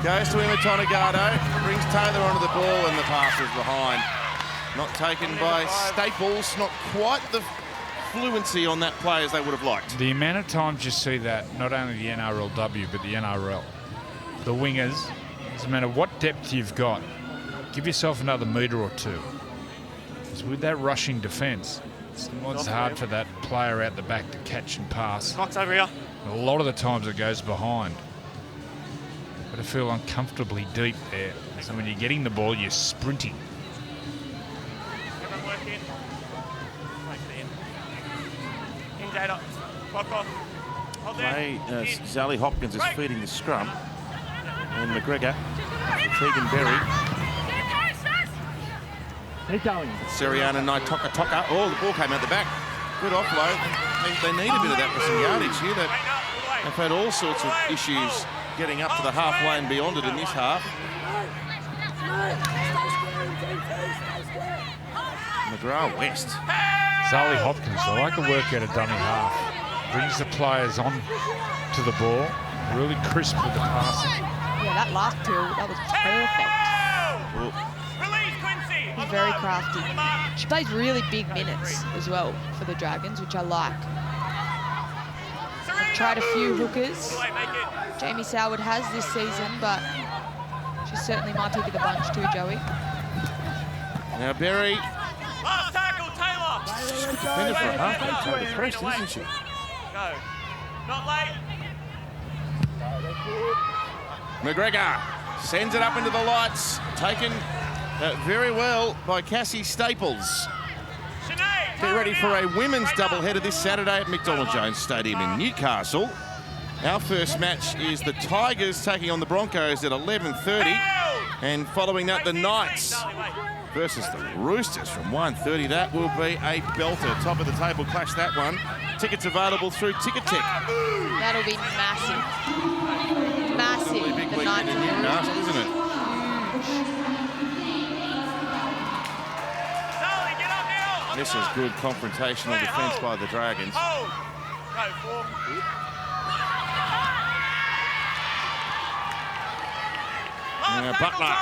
goes to Emma Tonegado, brings Taylor onto the ball, and the pass is behind. Not taken by Staples, not quite the fluency on that play as they would have liked. The amount of times you see that, not only the NRLW, but the NRL, the wingers, doesn't matter what depth you've got, give yourself another metre or two. Because with that rushing defence, it's hard for that player out the back to catch and pass. Knox over here. A lot of the times it goes behind. But I feel uncomfortably deep there. So when you're getting the ball, you're sprinting. Everyone work in. In, Jada. Clock off. Hold there. Zali Hopkins is feeding the scrum. And McGregor, Tegan Berry. Keep going. Siriana Naitoka. Oh, the ball came out the back. Good offload. They need a bit of that for some yardage here. They've had all sorts of issues getting up to the half lane beyond it in this half. McGrath West. Zali Hopkins, I like the work out of dummy half. Brings the players on to the ball. Really crisp with the passing. Yeah, that last kill, that was perfect. She's very crafty. She plays really big minutes as well for the Dragons, which I like. I've tried a few hookers. Jamie Soward has this season, but she's certainly my pick of the bunch too, Joey. Now Berry. Last tackle, Taylor. Defender for a half. She's pressed, isn't she? Go. Not late. McGregor sends it up into the lights. Taken very well by Cassie Staples. Get ready for a women's doubleheader this Saturday at McDonald Jones Stadium in Newcastle. Our first match is the Tigers taking on the Broncos at 11:30. And following that, the Knights versus the Roosters from 1:30. That will be a belter. Top of the table clash, that one. Tickets available through Ticketek. That'll be massive. Massive. Really big The weekend Knights in Newcastle, isn't it? This is good confrontational defence by the Dragons. Butler,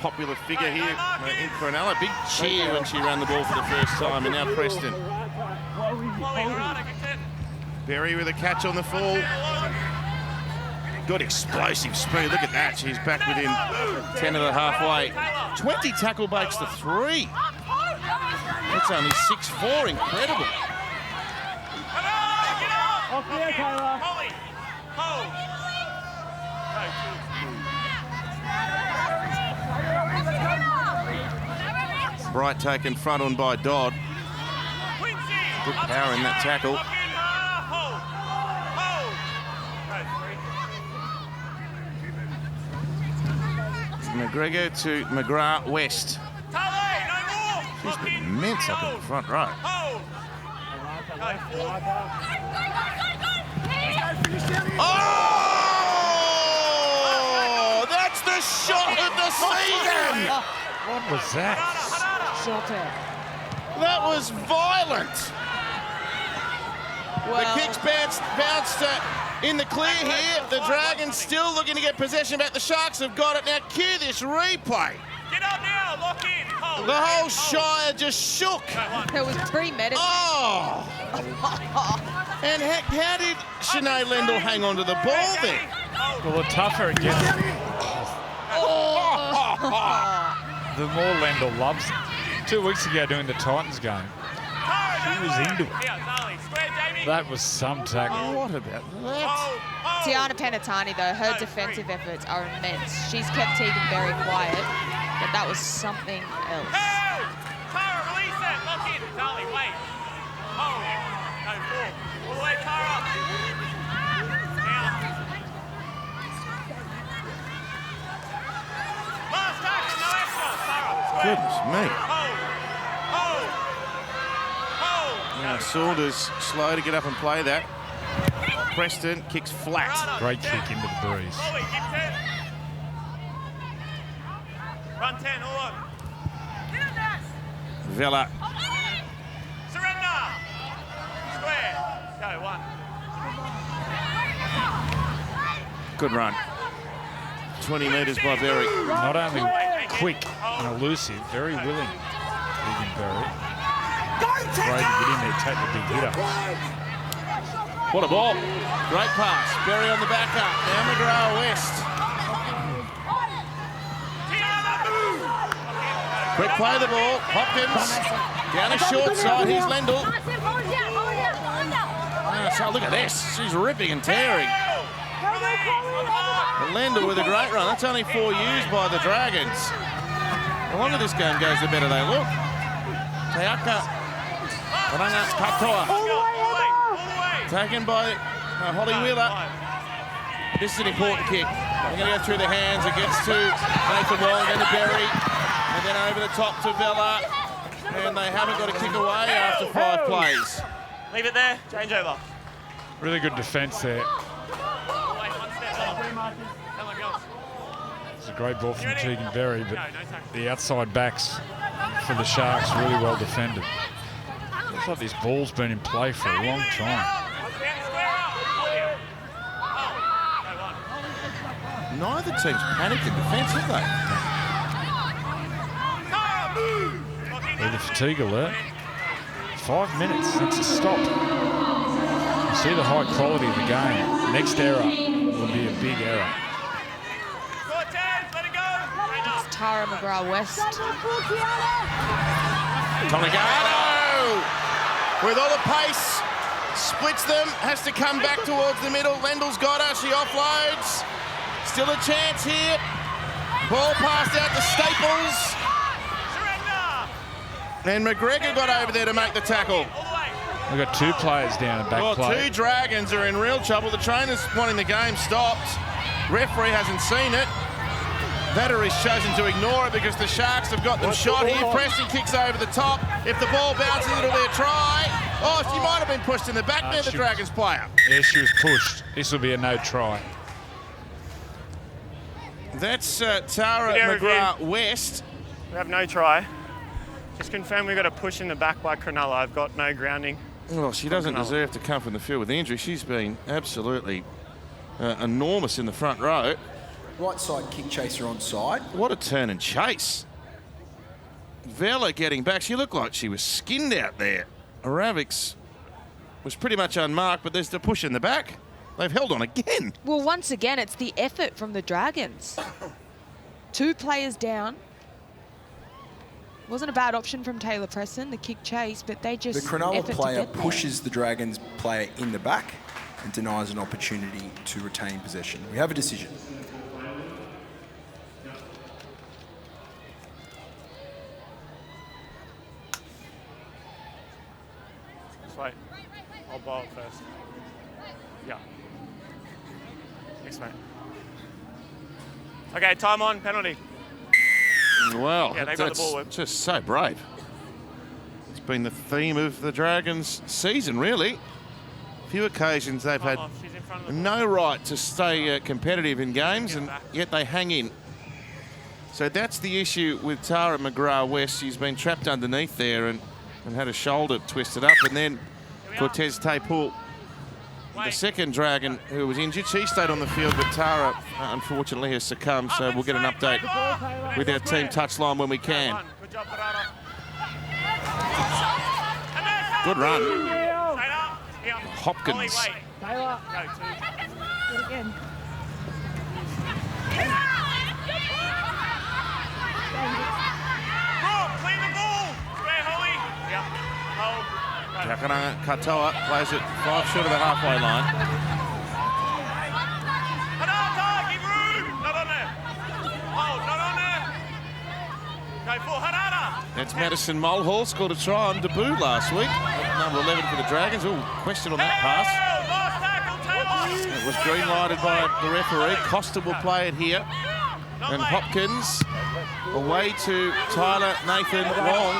popular figure here in Cronulla. Big cheer when she ran the ball for the first time, and now Preston. Berry with a catch on the fall. Good explosive speed. Look at that. She's back within 10 of the halfway. 20 tackle breaks to 3. That's only 6'4". Incredible. Off there, Taylor. Bright taken front on by Dodd. Good power in that tackle. McGregor to McGrath West. She's been immense up in the front row. Oh! That's the shot of the season! What was that? That was violent. Well, The kicks bounced in the clear here. The Dragons still looking to get possession back. The Sharks have got it. Now cue this replay. Get up now, lock in. The whole Shire just shook. there was 3 minutes. Oh! And how did Sinead Lendl hang on to the ball there? Well, the tougher it gets, the more Lendl loves it. 2 weeks ago doing the Titans game, she was into it. That was some tackle. What about that? Tiana Penatani, though, her defensive efforts are immense. She's kept Tegan very quiet, but that was something else. Tara, release that. Lock in. Darling, wait. Oh, no, 4. All the way, Tara. Now. Last tackle, no extra. Tara, square. Goodness me. Hold. Now Saunders slow to get up and play that. Preston kicks flat. Great kick into the breeze. Ollie, get 10. Run 10, all on. Vella. Surrender. Square. Go, 1. Good run. 20 metres by Berry. Not only quick and elusive, very willing. Tegan Berry. Brady get in there, take the big hitter. What a ball. Great pass. Berry on the back up. Now McGrath West. Quick play the ball. Hopkins down a short side. Here's Lendl. So look at this. She's ripping and tearing. Lendl with a great run. That's only 4 used by the Dragons. The longer this game goes, the better they look. Teaka. Ranga Katoa. Taken by Holly Wheeler. This is an important kick. They're going to go through the hands. It gets to Nathan Wong, then to Berry, and then over the top to Vella. And they haven't got a kick away after 5 plays. Leave it there. Change over. Really good defence there. It's a great ball from Tegan Berry, but the outside backs for the Sharks really well defended. Looks like this ball's been in play for a long time. Neither team's panicked in defence, have they? With the fatigue alert. 5 minutes since the stop. You see the high quality of the game. Next error will be a big error. It's Tara McGrath West. Tonegano with all the pace, splits them, has to come back towards the middle. Lendl's got her, she offloads. Still a chance here. Ball passed out to Staples. And McGregor got over there to make the tackle. We've got 2 players down in back play. 2 Dragons are in real trouble. The trainer's wanting the game stopped. Referee hasn't seen it. Battery's chosen to ignore it because the Sharks have got them shot here. Preston kicks over the top. If the ball bounces, it'll be a try. Oh, she might have been pushed in the back there, the Dragons player. Yeah, she was pushed. This will be a no try. That's Tara McGrath West. We have no try. Just confirm we got a push in the back by Cronulla. I've got no grounding. Well, she doesn't deserve to come from the field with injury. She's been absolutely enormous in the front row. Right side kick chaser on side. What a turn and chase. Vella getting back. She looked like she was skinned out there. Aravics was pretty much unmarked, but there's the push in the back. They've held on again. Well, once again, it's the effort from the Dragons. 2 players down. Wasn't a bad option from Taylor Preston, the kick chase, but they just The Cronulla player pushes the Dragons player in the back and denies an opportunity to retain possession. We have a decision. Just wait. I'll bowl it first. Yeah. Thanks, mate. Okay, time on, penalty. Well, Yeah, they got the ball. that's just so brave. It's been the theme of the Dragons' season, really. A few occasions they've had no right to stay competitive in games, and yet they hang in. So that's the issue with Tara McGrath West. She's been trapped underneath there and had a shoulder twisted up, and then Cortez Taypool, the second Dragon who was injured, she stayed on the field, but Tara unfortunately has succumbed, so we'll get an update with our team touchline when we can. Good run. Hopkins. Taylor. Clean the ball. Square, Holly. Yeah. Hold. Takaranga Katoa plays it 5 short of the halfway line. Hanata, give room. Not on there. Hold, not on there. Go for Hanata. That's Madison Mulhall, scored a try on debut last week. Number 11 for the Dragons. Oh, question on that pass. Last tackle, Taylor. It was green lighted by the referee. Costa will play it here. And Hopkins away to Tyler Nathan Wong.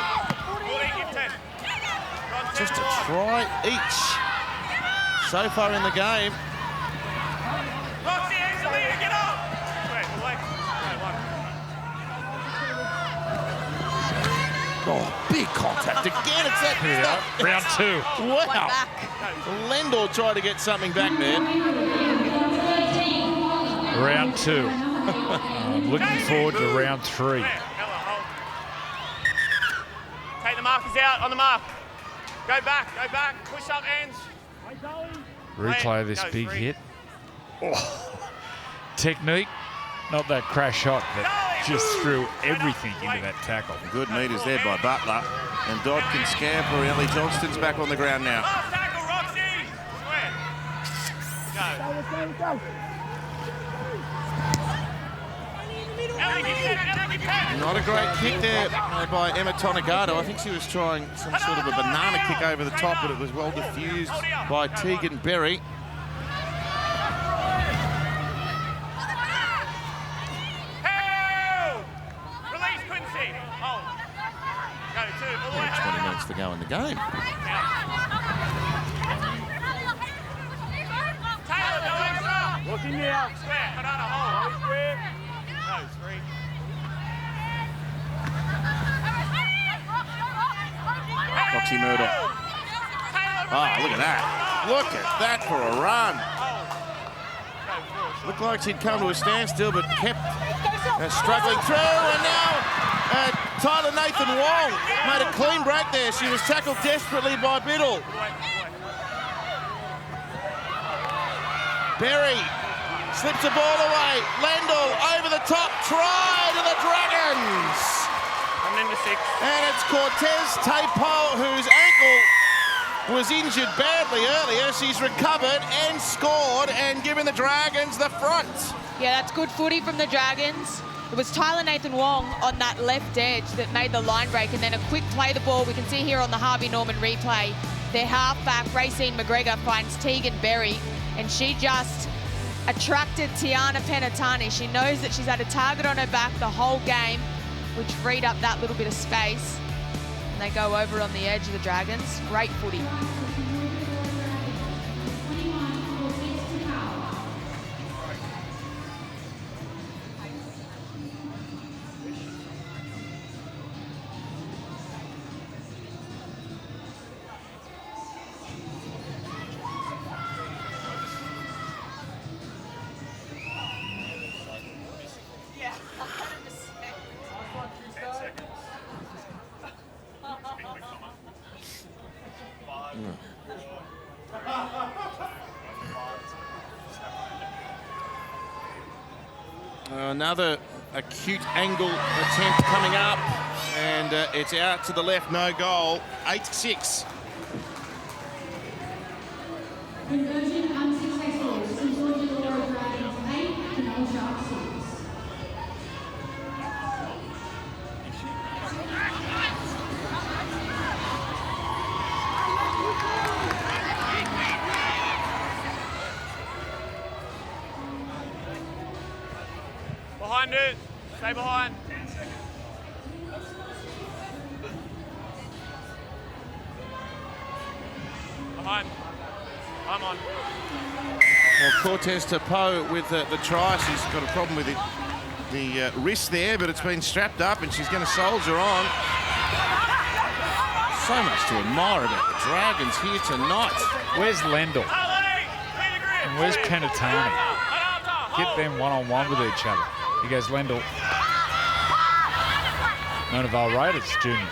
Just a try each so far in the game. Roxy, Angelina, get up. Wait. Oh, big contact again. It's that. Round 2. Wow. Lendl tried to get something back there. Round 2. I'm looking forward to round 3. Take the markers out on the mark. Go back, push up ends. Replay this big hit. Oh. Technique, not that crash shot, but just threw everything into that tackle. Good meters there by Butler. And Dodd can scamper. Ellie Johnston's back on the ground now. Tackle, Roxy. Go. Not a great kick there by Emma Tonagato. I think she was trying some sort of a banana kick over the top, but it was well diffused by Tegan Berry. Release Quincy. Hold. Go, 2, all the way. 20 minutes to go in the game. Taylor, no extra. Looking now. Square, banana, hold. Square. No, 3. Roxy Murdoch. Ah, look at that. Look at that for a run. Looked like she'd come to a standstill, but kept struggling through. And now Tyler Nathan Wong made a clean break there. She was tackled desperately by Biddle. Berry slips the ball away. Lendl over the top. Try to the Dragons. Coming into 6. And it's Cortez Taipo, whose ankle was injured badly earlier. She's recovered and scored and given the Dragons the front. Yeah, that's good footy from the Dragons. It was Tyler Nathan Wong on that left edge that made the line break, and then a quick play the ball. We can see here on the Harvey Norman replay, their halfback, Racine McGregor, finds Tegan Berry, and she just attracted Tiana Penatani. She knows that she's had a target on her back the whole game, which freed up that little bit of space. And they go over on the edge of the Dragons. Great footy. Another acute angle attempt coming up, and it's out to the left, no goal, 8-6. Conversion unsuccessful. St George Illawarra Dragons 8 and Old Sharks 6. Behind it. Stay behind. Behind. I'm on. Well, Cortez Tapo with the try. She's got a problem with the wrist there, but it's been strapped up and she's going to soldier on. So much to admire about the Dragons here tonight. Where's Lendl? And where's Penatani? Get them one-on-one with each other. He goes Lendl. Nonaval Raiders Junior.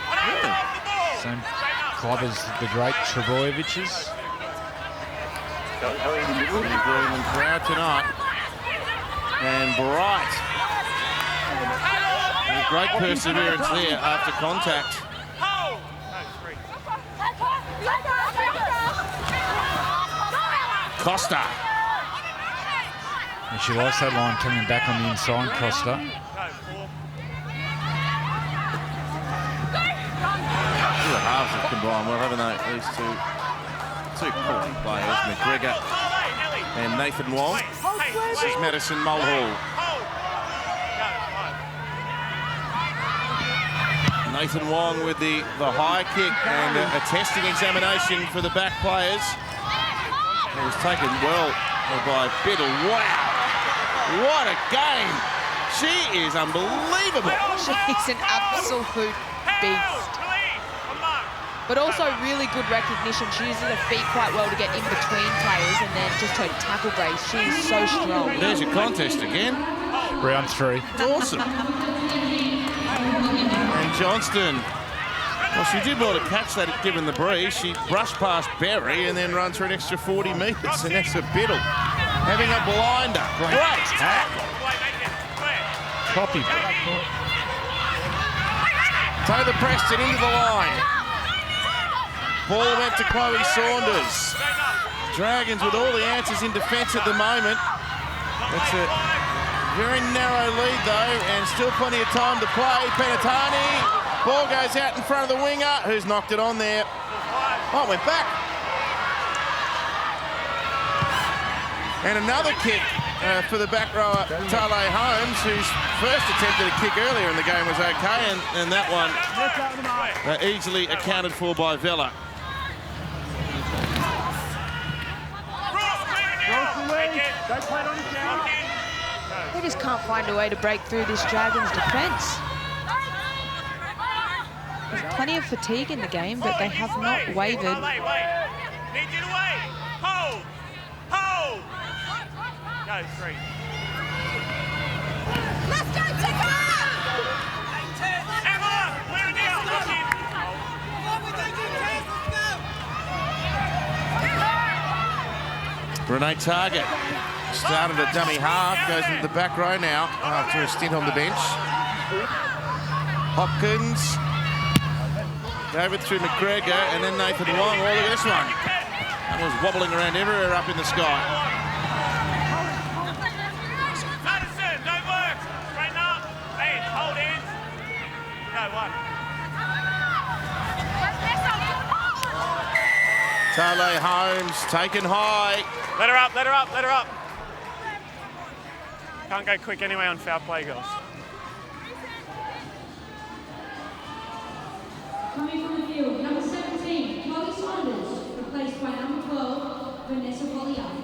Same club as the great Trebojeviches. Greenland crowd tonight. And Bright. And great perseverance there after contact. Costa. And she likes that line coming back on the inside, Costa. The halves have combined well, haven't they? These two quality players, McGregor and Nathan Wong. This is Madison Mulhall. Nathan Wong with the high kick and a testing examination for the back players. It was taken well by Biddle. Wow, what a game. She is unbelievable. She's an absolute beast. But also really good recognition. She uses her feet quite well to get in between players, and then just her tackle brace. She is so strong. There's your contest again. Round 3. It's awesome. And Johnston Well, she did well to catch that given the breeze. She brushed past Berry and then runs for an extra 40 metres. Vanessa Biddle having a blinder. Great tackle. Copy. Taylor Preston into the line. Ball went to Chloe Saunders. Dragons with all the answers in defence at the moment. It's a very narrow lead though, and still plenty of time to play. Penatani. Ball goes out in front of the winger, who's knocked it on there. Oh, it went back. And another kick for the back rower, Tale Holmes, whose first attempt at a kick earlier in the game was okay, and that one easily accounted for by Vella. They just can't find a way to break through this Dragons defence. There's plenty of fatigue in the game, but they have not wavered. Need you to wait. Hold. Hold. Go, 3. Let's go, Ticker! Emma, clear it now. Lock in. Renee Target started at dummy half, goes into the back row now after a stint on the bench. Hopkins gave it through McGregor and then Nathan Wong. Oh, look at this one. That was wobbling around everywhere up in the sky. Madison, don't work. Straighten up. Hey, hold in. Go, 1. Tale Holmes taken high. Let her up, let her up, let her up. Can't go quick anyway on foul play, girls. Coming from the field, number 17, Chloe Saunders, replaced by number 12, Vanessa Poliaki.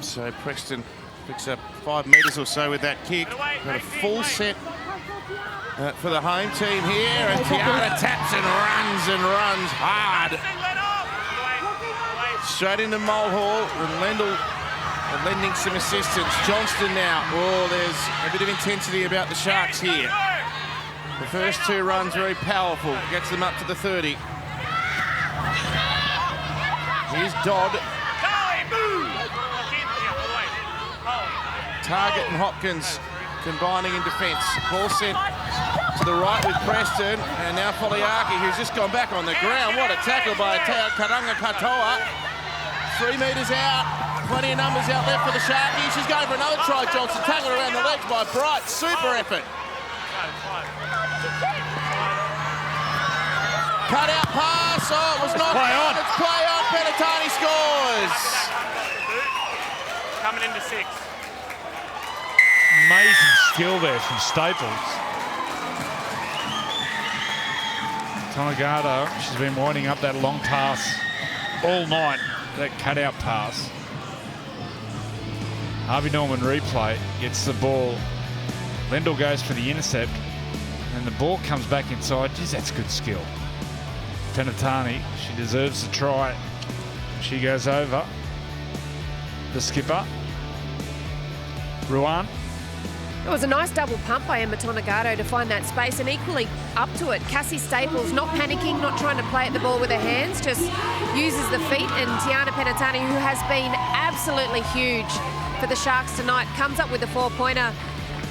So Preston picks up 5 metres or so with that kick. Got a full set for the home team here, and Tiana taps and runs hard. Straight into Mulhall, and Lendl lending some assistance. Johnston now. Oh, there's a bit of intensity about the Sharks here. The first 2 runs very powerful. Gets them up to the 30. Here's Dodd. Target and Hopkins combining in defence. Ball sent to the right with Preston, and now Poliaki, who's just gone back on the ground. What a tackle by Karanga Katoa. 3 metres out. Plenty of numbers out left for the Sharkies. She's going for another try, Johnson. Tackled around the legs by Bright. Super effort. Cut out pass. Oh, it was not play on. It's play on. Penatani scores. Coming into 6. Amazing skill there from Staples. Tonegata, she's been winding up that long pass all night, that cutout pass. Harvey Norman replay, gets the ball. Lendl goes for the intercept, and the ball comes back inside. Geez, that's good skill. Penatani, she deserves the try. She goes over. The skipper, Ruan. It was a nice double pump by Emma Tonegato to find that space, and equally up to it. Cassie Staples not panicking, not trying to play at the ball with her hands, just uses the feet. And Tiana Penatani, who has been absolutely huge for the Sharks tonight, comes up with a 4-pointer.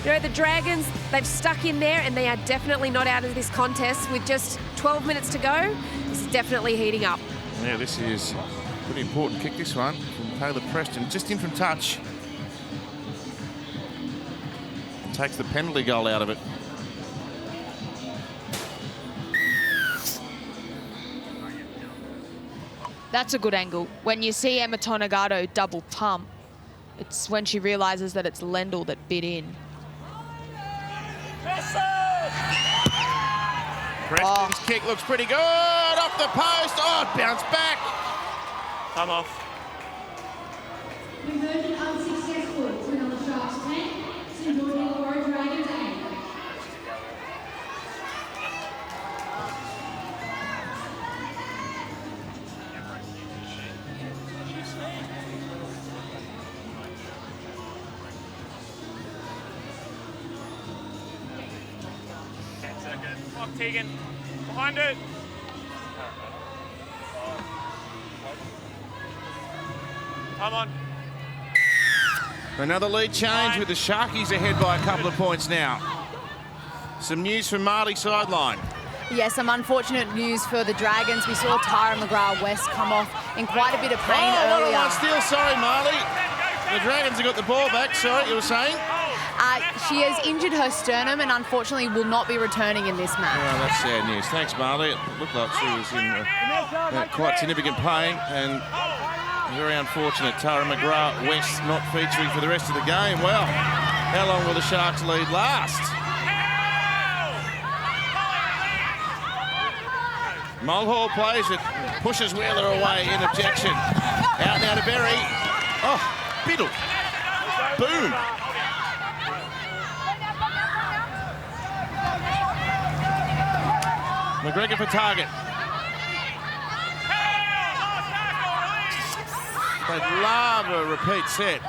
You know, the Dragons, they've stuck in there, and they are definitely not out of this contest with just 12 minutes to go. This is definitely heating up. Yeah, this is a pretty important kick, this one, from Taylor Preston. Just in from touch. Takes the penalty goal out of it. That's a good angle. When you see Emma Tonegato double pump, it's when she realises that it's Lendl that bit in. Preston's kick looks pretty good. Off the post. Oh, it bounced back. Come off. Conversion unsuccessful. Cronulla Sharks 10, St George Illawarra Dragons 8. Tegan. Behind it. Come on. Another lead change with the Sharkies ahead by a couple of points now. Some news from Marley sideline. Yeah, some unfortunate news for the Dragons. We saw Tyra McGrath-West come off in quite a bit of pain earlier. Oh, steal. Sorry, Marley. The Dragons have got the ball back. Sorry, you were saying? She has injured her sternum and unfortunately will not be returning in this match. Oh, that's sad news. Thanks, Marley. It looked like she was in quite significant pain and very unfortunate. Tara McGrath-West not featuring for the rest of the game. Well, how long will the Sharks lead last? Mulhall plays it, pushes Wheeler away in objection. Out now to Berry. Oh, Biddle. Boom. McGregor for target. They'd love a repeat set.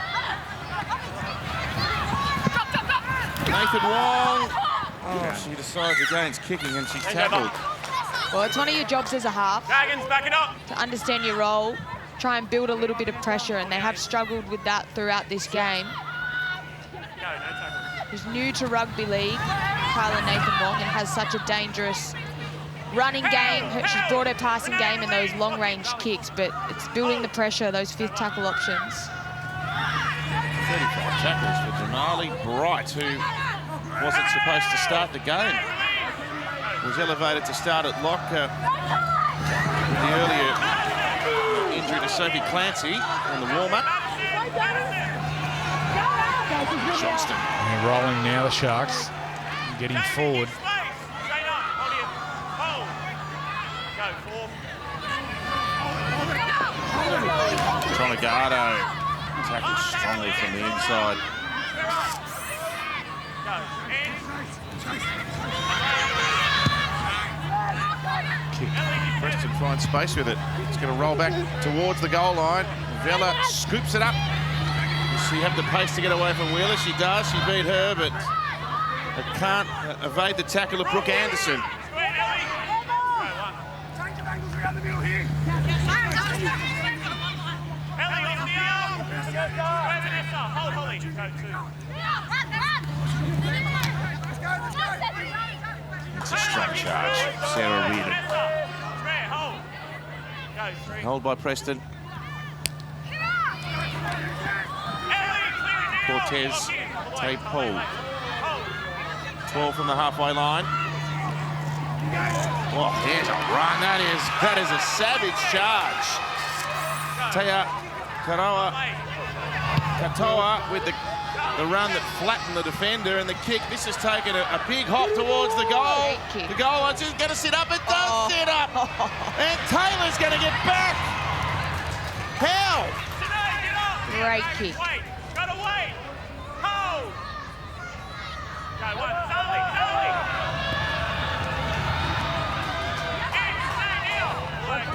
Nathan Wong. Oh, she decides against kicking and she's tackled. Well, it's one of your jobs as a half. Dragons, back it up. To understand your role, try and build a little bit of pressure, and they have struggled with that throughout this game. Who's new to rugby league, Kyla Nathan Wong, and has such a dangerous running game. She's brought her passing game and those long-range kicks, but it's building the pressure, those fifth tackle options. 35 tackles for Denali Bright, who wasn't supposed to start the game. Was elevated to start at lock with the earlier injury to Sophie Clancy on the warm-up. Johnston. They're rolling now, the Sharks. Getting forward. Tronegado tackles strongly from the inside. Kick. Preston finds space with it. It's going to roll back towards the goal line. Vella scoops it up. Does she have the pace to get away from Wheeler? She does. She beat her, but can't evade the tackle of Brooke Anderson. It's a strong charge. Sarah Reardon. Hold by Preston. Cortez, Tate Paul. 12 from the halfway line. Oh, there's a run. That is a savage charge. Tea Katoa with the run that flattened the defender and the kick. This has taken a big hop towards the goal. The goal line's going to sit up. It does sit up. And Taylor's going to get back. How? Great kick. Gotta wait. Hold. Go one.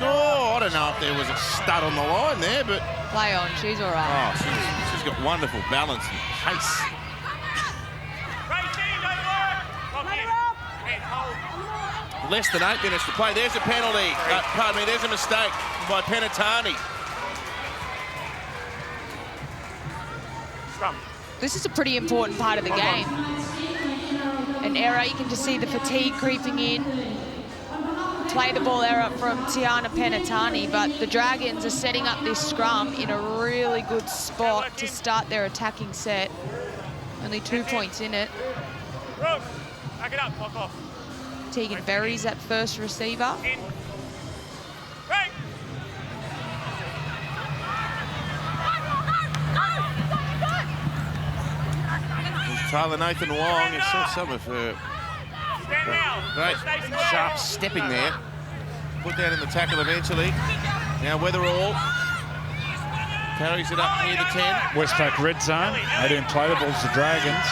Oh, I don't know if there was a stud on the line there, but... Play on, she's all right. Oh, she's got wonderful balance and pace. Less than 8 minutes to play. There's a penalty. Pardon me, there's a mistake by Penatani. This is a pretty important part of the game. An error, you can just see the fatigue creeping in. Play the ball error from Tiana Penatani, but the Dragons are setting up this scrum in a really good spot to start their attacking set. Only 2 points in it. Back it up, block off. Tegan Berry's at first receiver. Tyler Nathan Wong, you saw some of her great sharp stepping there. Put down in the tackle eventually. Now Weatherall carries it up near the 10. Westpac red zone. They didn't play the balls to Dragons.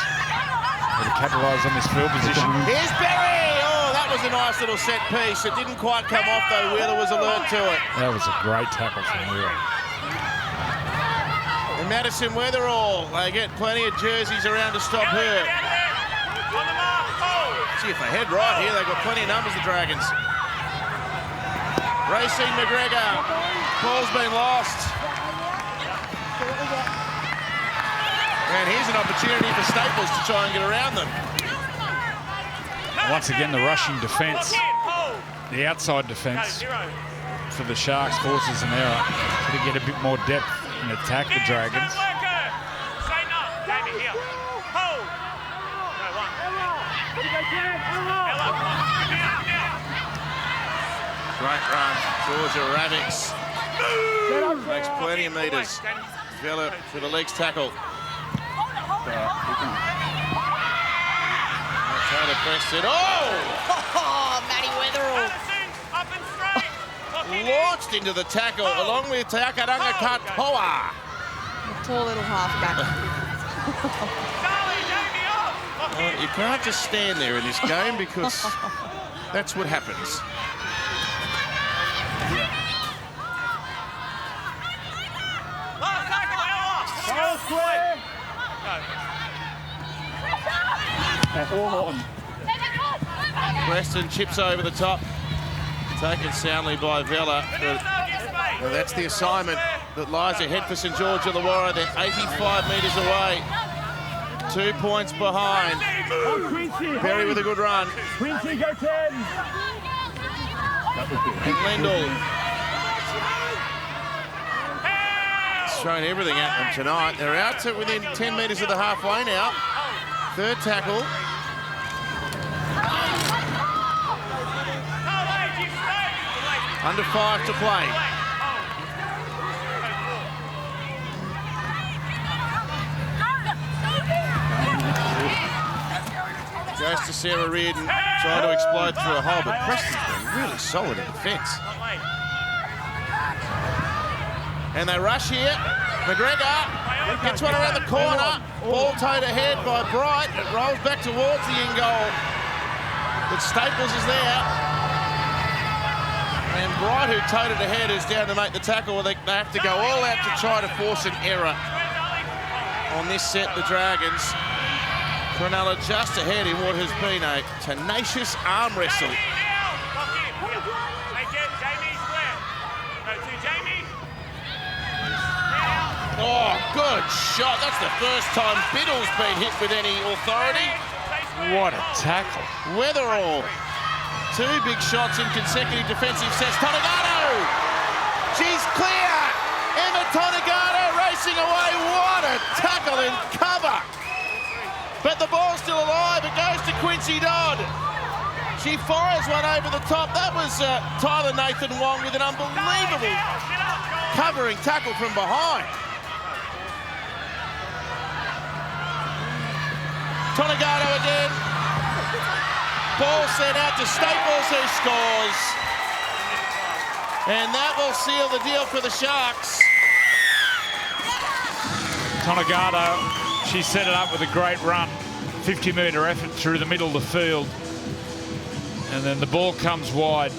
They capitalise on this field position. Here's Berry! Oh, that was a nice little set piece. It didn't quite come off though. Wheeler was alert to it. That was a great tackle from Wheeler. And Madison Weatherall, they get plenty of jerseys around to stop her. See if they head right here. They've got plenty of numbers, the Dragons. Racing McGregor. Ball's been lost. And here's an opportunity for Staples to try and get around them. Once again, the rushing defence, the outside defence for the Sharks forces an error to get a bit more depth and attack the Dragons. Great run, Georgia Ravix. Makes plenty of metres. Vela for the legs tackle. Taylor Preston. Oh! Matty Weatherall. Launched into the tackle along with Takaranga Katoa. Tall little halfback. Well, you can't just stand there in this game because that's what happens. Preston chips over the top. Taken soundly by Vela. Well, that's the assignment that lies ahead for St George Illawarra. They're 85 metres away. 2 points behind. Perry with a good run. Quincy, go 10. And Lendl. He's thrown everything at them tonight. They're out to within 10 metres of the halfway now. Third tackle. Under 5 to play. Goes to Sarah Reardon, trying to explode through a hole, but Preston's been really solid in defence. And they rush here. McGregor gets one around the corner. Ball towed ahead by Bright. It rolls back towards the in goal. But Staples is there. And Bright, who towed it ahead, is down to make the tackle. They have to go all out to try to force an error on this set, the Dragons. Cronulla just ahead in what has been a tenacious arm wrestle. Oh, good shot. That's the first time Biddle's been hit with any authority. What a tackle. Weatherall. 2 big shots in consecutive defensive sets. Tonegano! She's clear! Emma Tonegano racing away. What a tackle and cover! But the ball's still alive. It goes to Quincy Dodd. She fires one over the top. That was Tyler Nathan Wong with an unbelievable covering tackle from behind. Tonegano again. Ball sent out to Staples, who scores. And that will seal the deal for the Sharks. Tonegano, she set it up with a great run. 50-metre effort through the middle of the field. And then the ball comes wide.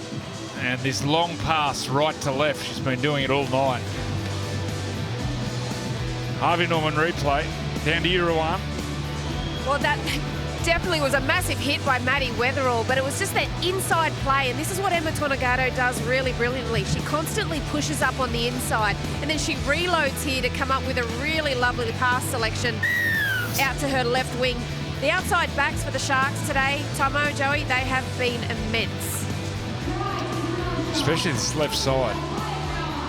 And this long pass right to left, she's been doing it all night. Harvey Norman replay. Down to you, Rowan. Well, that definitely was a massive hit by Matty Weatherall, but it was just that inside play, and this is what Emma Tonegano does really brilliantly. She constantly pushes up on the inside, and then she reloads here to come up with a really lovely pass selection out to her left wing. The outside backs for the Sharks today, Tomo, Joey, they have been immense. Especially this left side.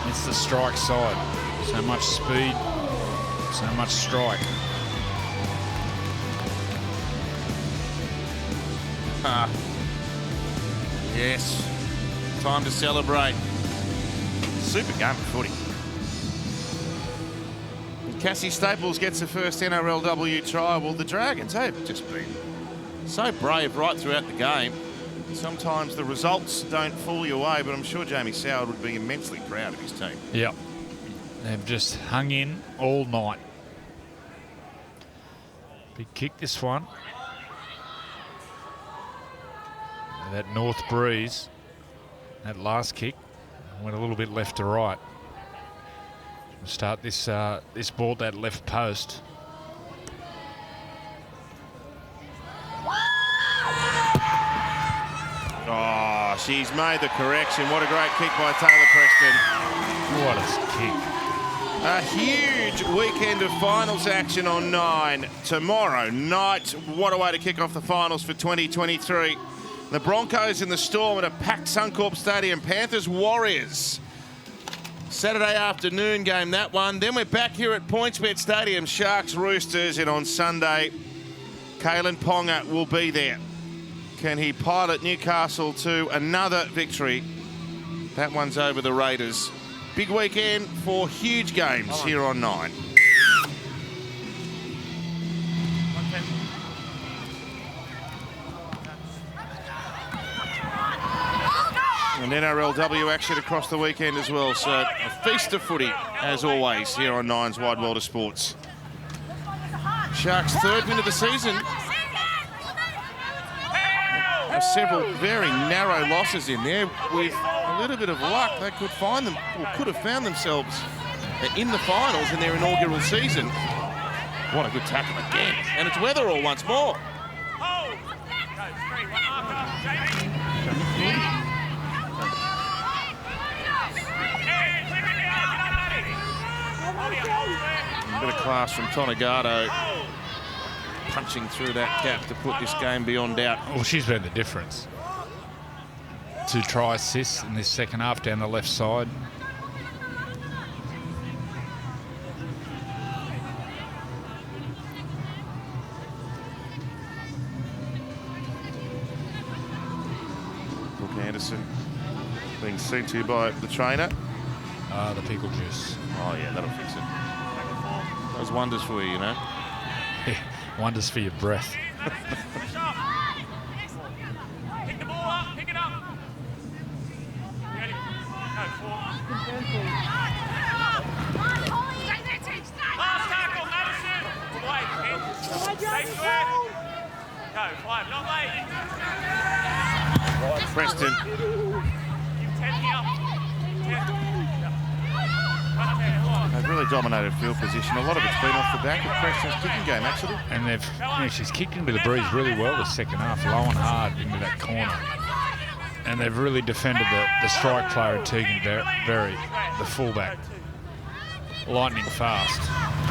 It's the strike side. So much speed, so much strike. Yes, time to celebrate. Super game of footy. And Cassie Staples gets the first NRLW try. Well, the Dragons have just been so brave right throughout the game. Sometimes the results don't fool you away, but I'm sure Jamie Soward would be immensely proud of his team. Yep. They've just hung in all night. Big kick, this one. That north breeze, that last kick went a little bit left to right. We'll start this this ball at that left post. Oh, she's made the correction. What a great kick by Taylor Preston. What a kick. A huge weekend of finals action on 9 tomorrow night. What a way to kick off the finals for 2023. The Broncos and the Storm at a packed Suncorp Stadium. Panthers Warriors. Saturday afternoon game, that one. Then we're back here at PointsBet Stadium. Sharks Roosters, and on Sunday, Kalen Ponga will be there. Can he pilot Newcastle to another victory? That one's over the Raiders. Big weekend for huge games here on 9. And NRLW action across the weekend as well. So a feast of footy, as always, here on 9's Wide World of Sports. Sharks' third win of the season. Several very narrow losses in there. With a little bit of luck, they could find them, or could have found themselves in the finals in their inaugural season. What a good tackle again. And it's Weatherall once more. A bit of class from Tonegado, punching through that gap to put this game beyond doubt. Well, she's been the difference. 2 try assists in this second half down the left side. Brooke Anderson being seen to by the trainer. The pickle juice. Oh yeah, that'll fix it. Does wonders for you, you know. Wonders for your breath. Pick the ball up, pick it up. Ready? Go, 4. Last tackle, Madison. Wait, hit. Stay square. Go, 5, not late. Preston. You 10 here. 10. They've really dominated field position. A lot of it's been off the back of Preston's kicking game, actually. And she's kicked into the breeze really well this second half, low and hard into that corner. And they've really defended the strike player, Tegan Berry, the fullback, lightning fast.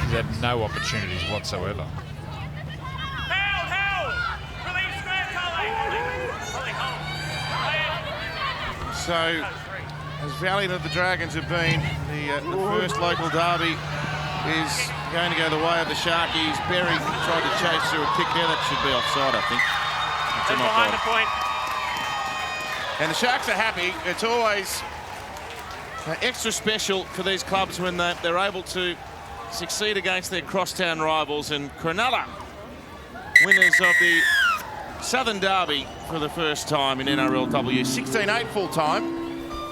He's had no opportunities whatsoever. So, as valiant as the Dragons have been, the first local derby is going to go the way of the Sharkies. Berry tried to chase through a kick there. That should be offside, I think. It's behind the point. And the Sharks are happy. It's always extra special for these clubs when they're able to succeed against their crosstown rivals. And Cronulla, winners of the Southern Derby for the first time in NRLW. 16-8 full time.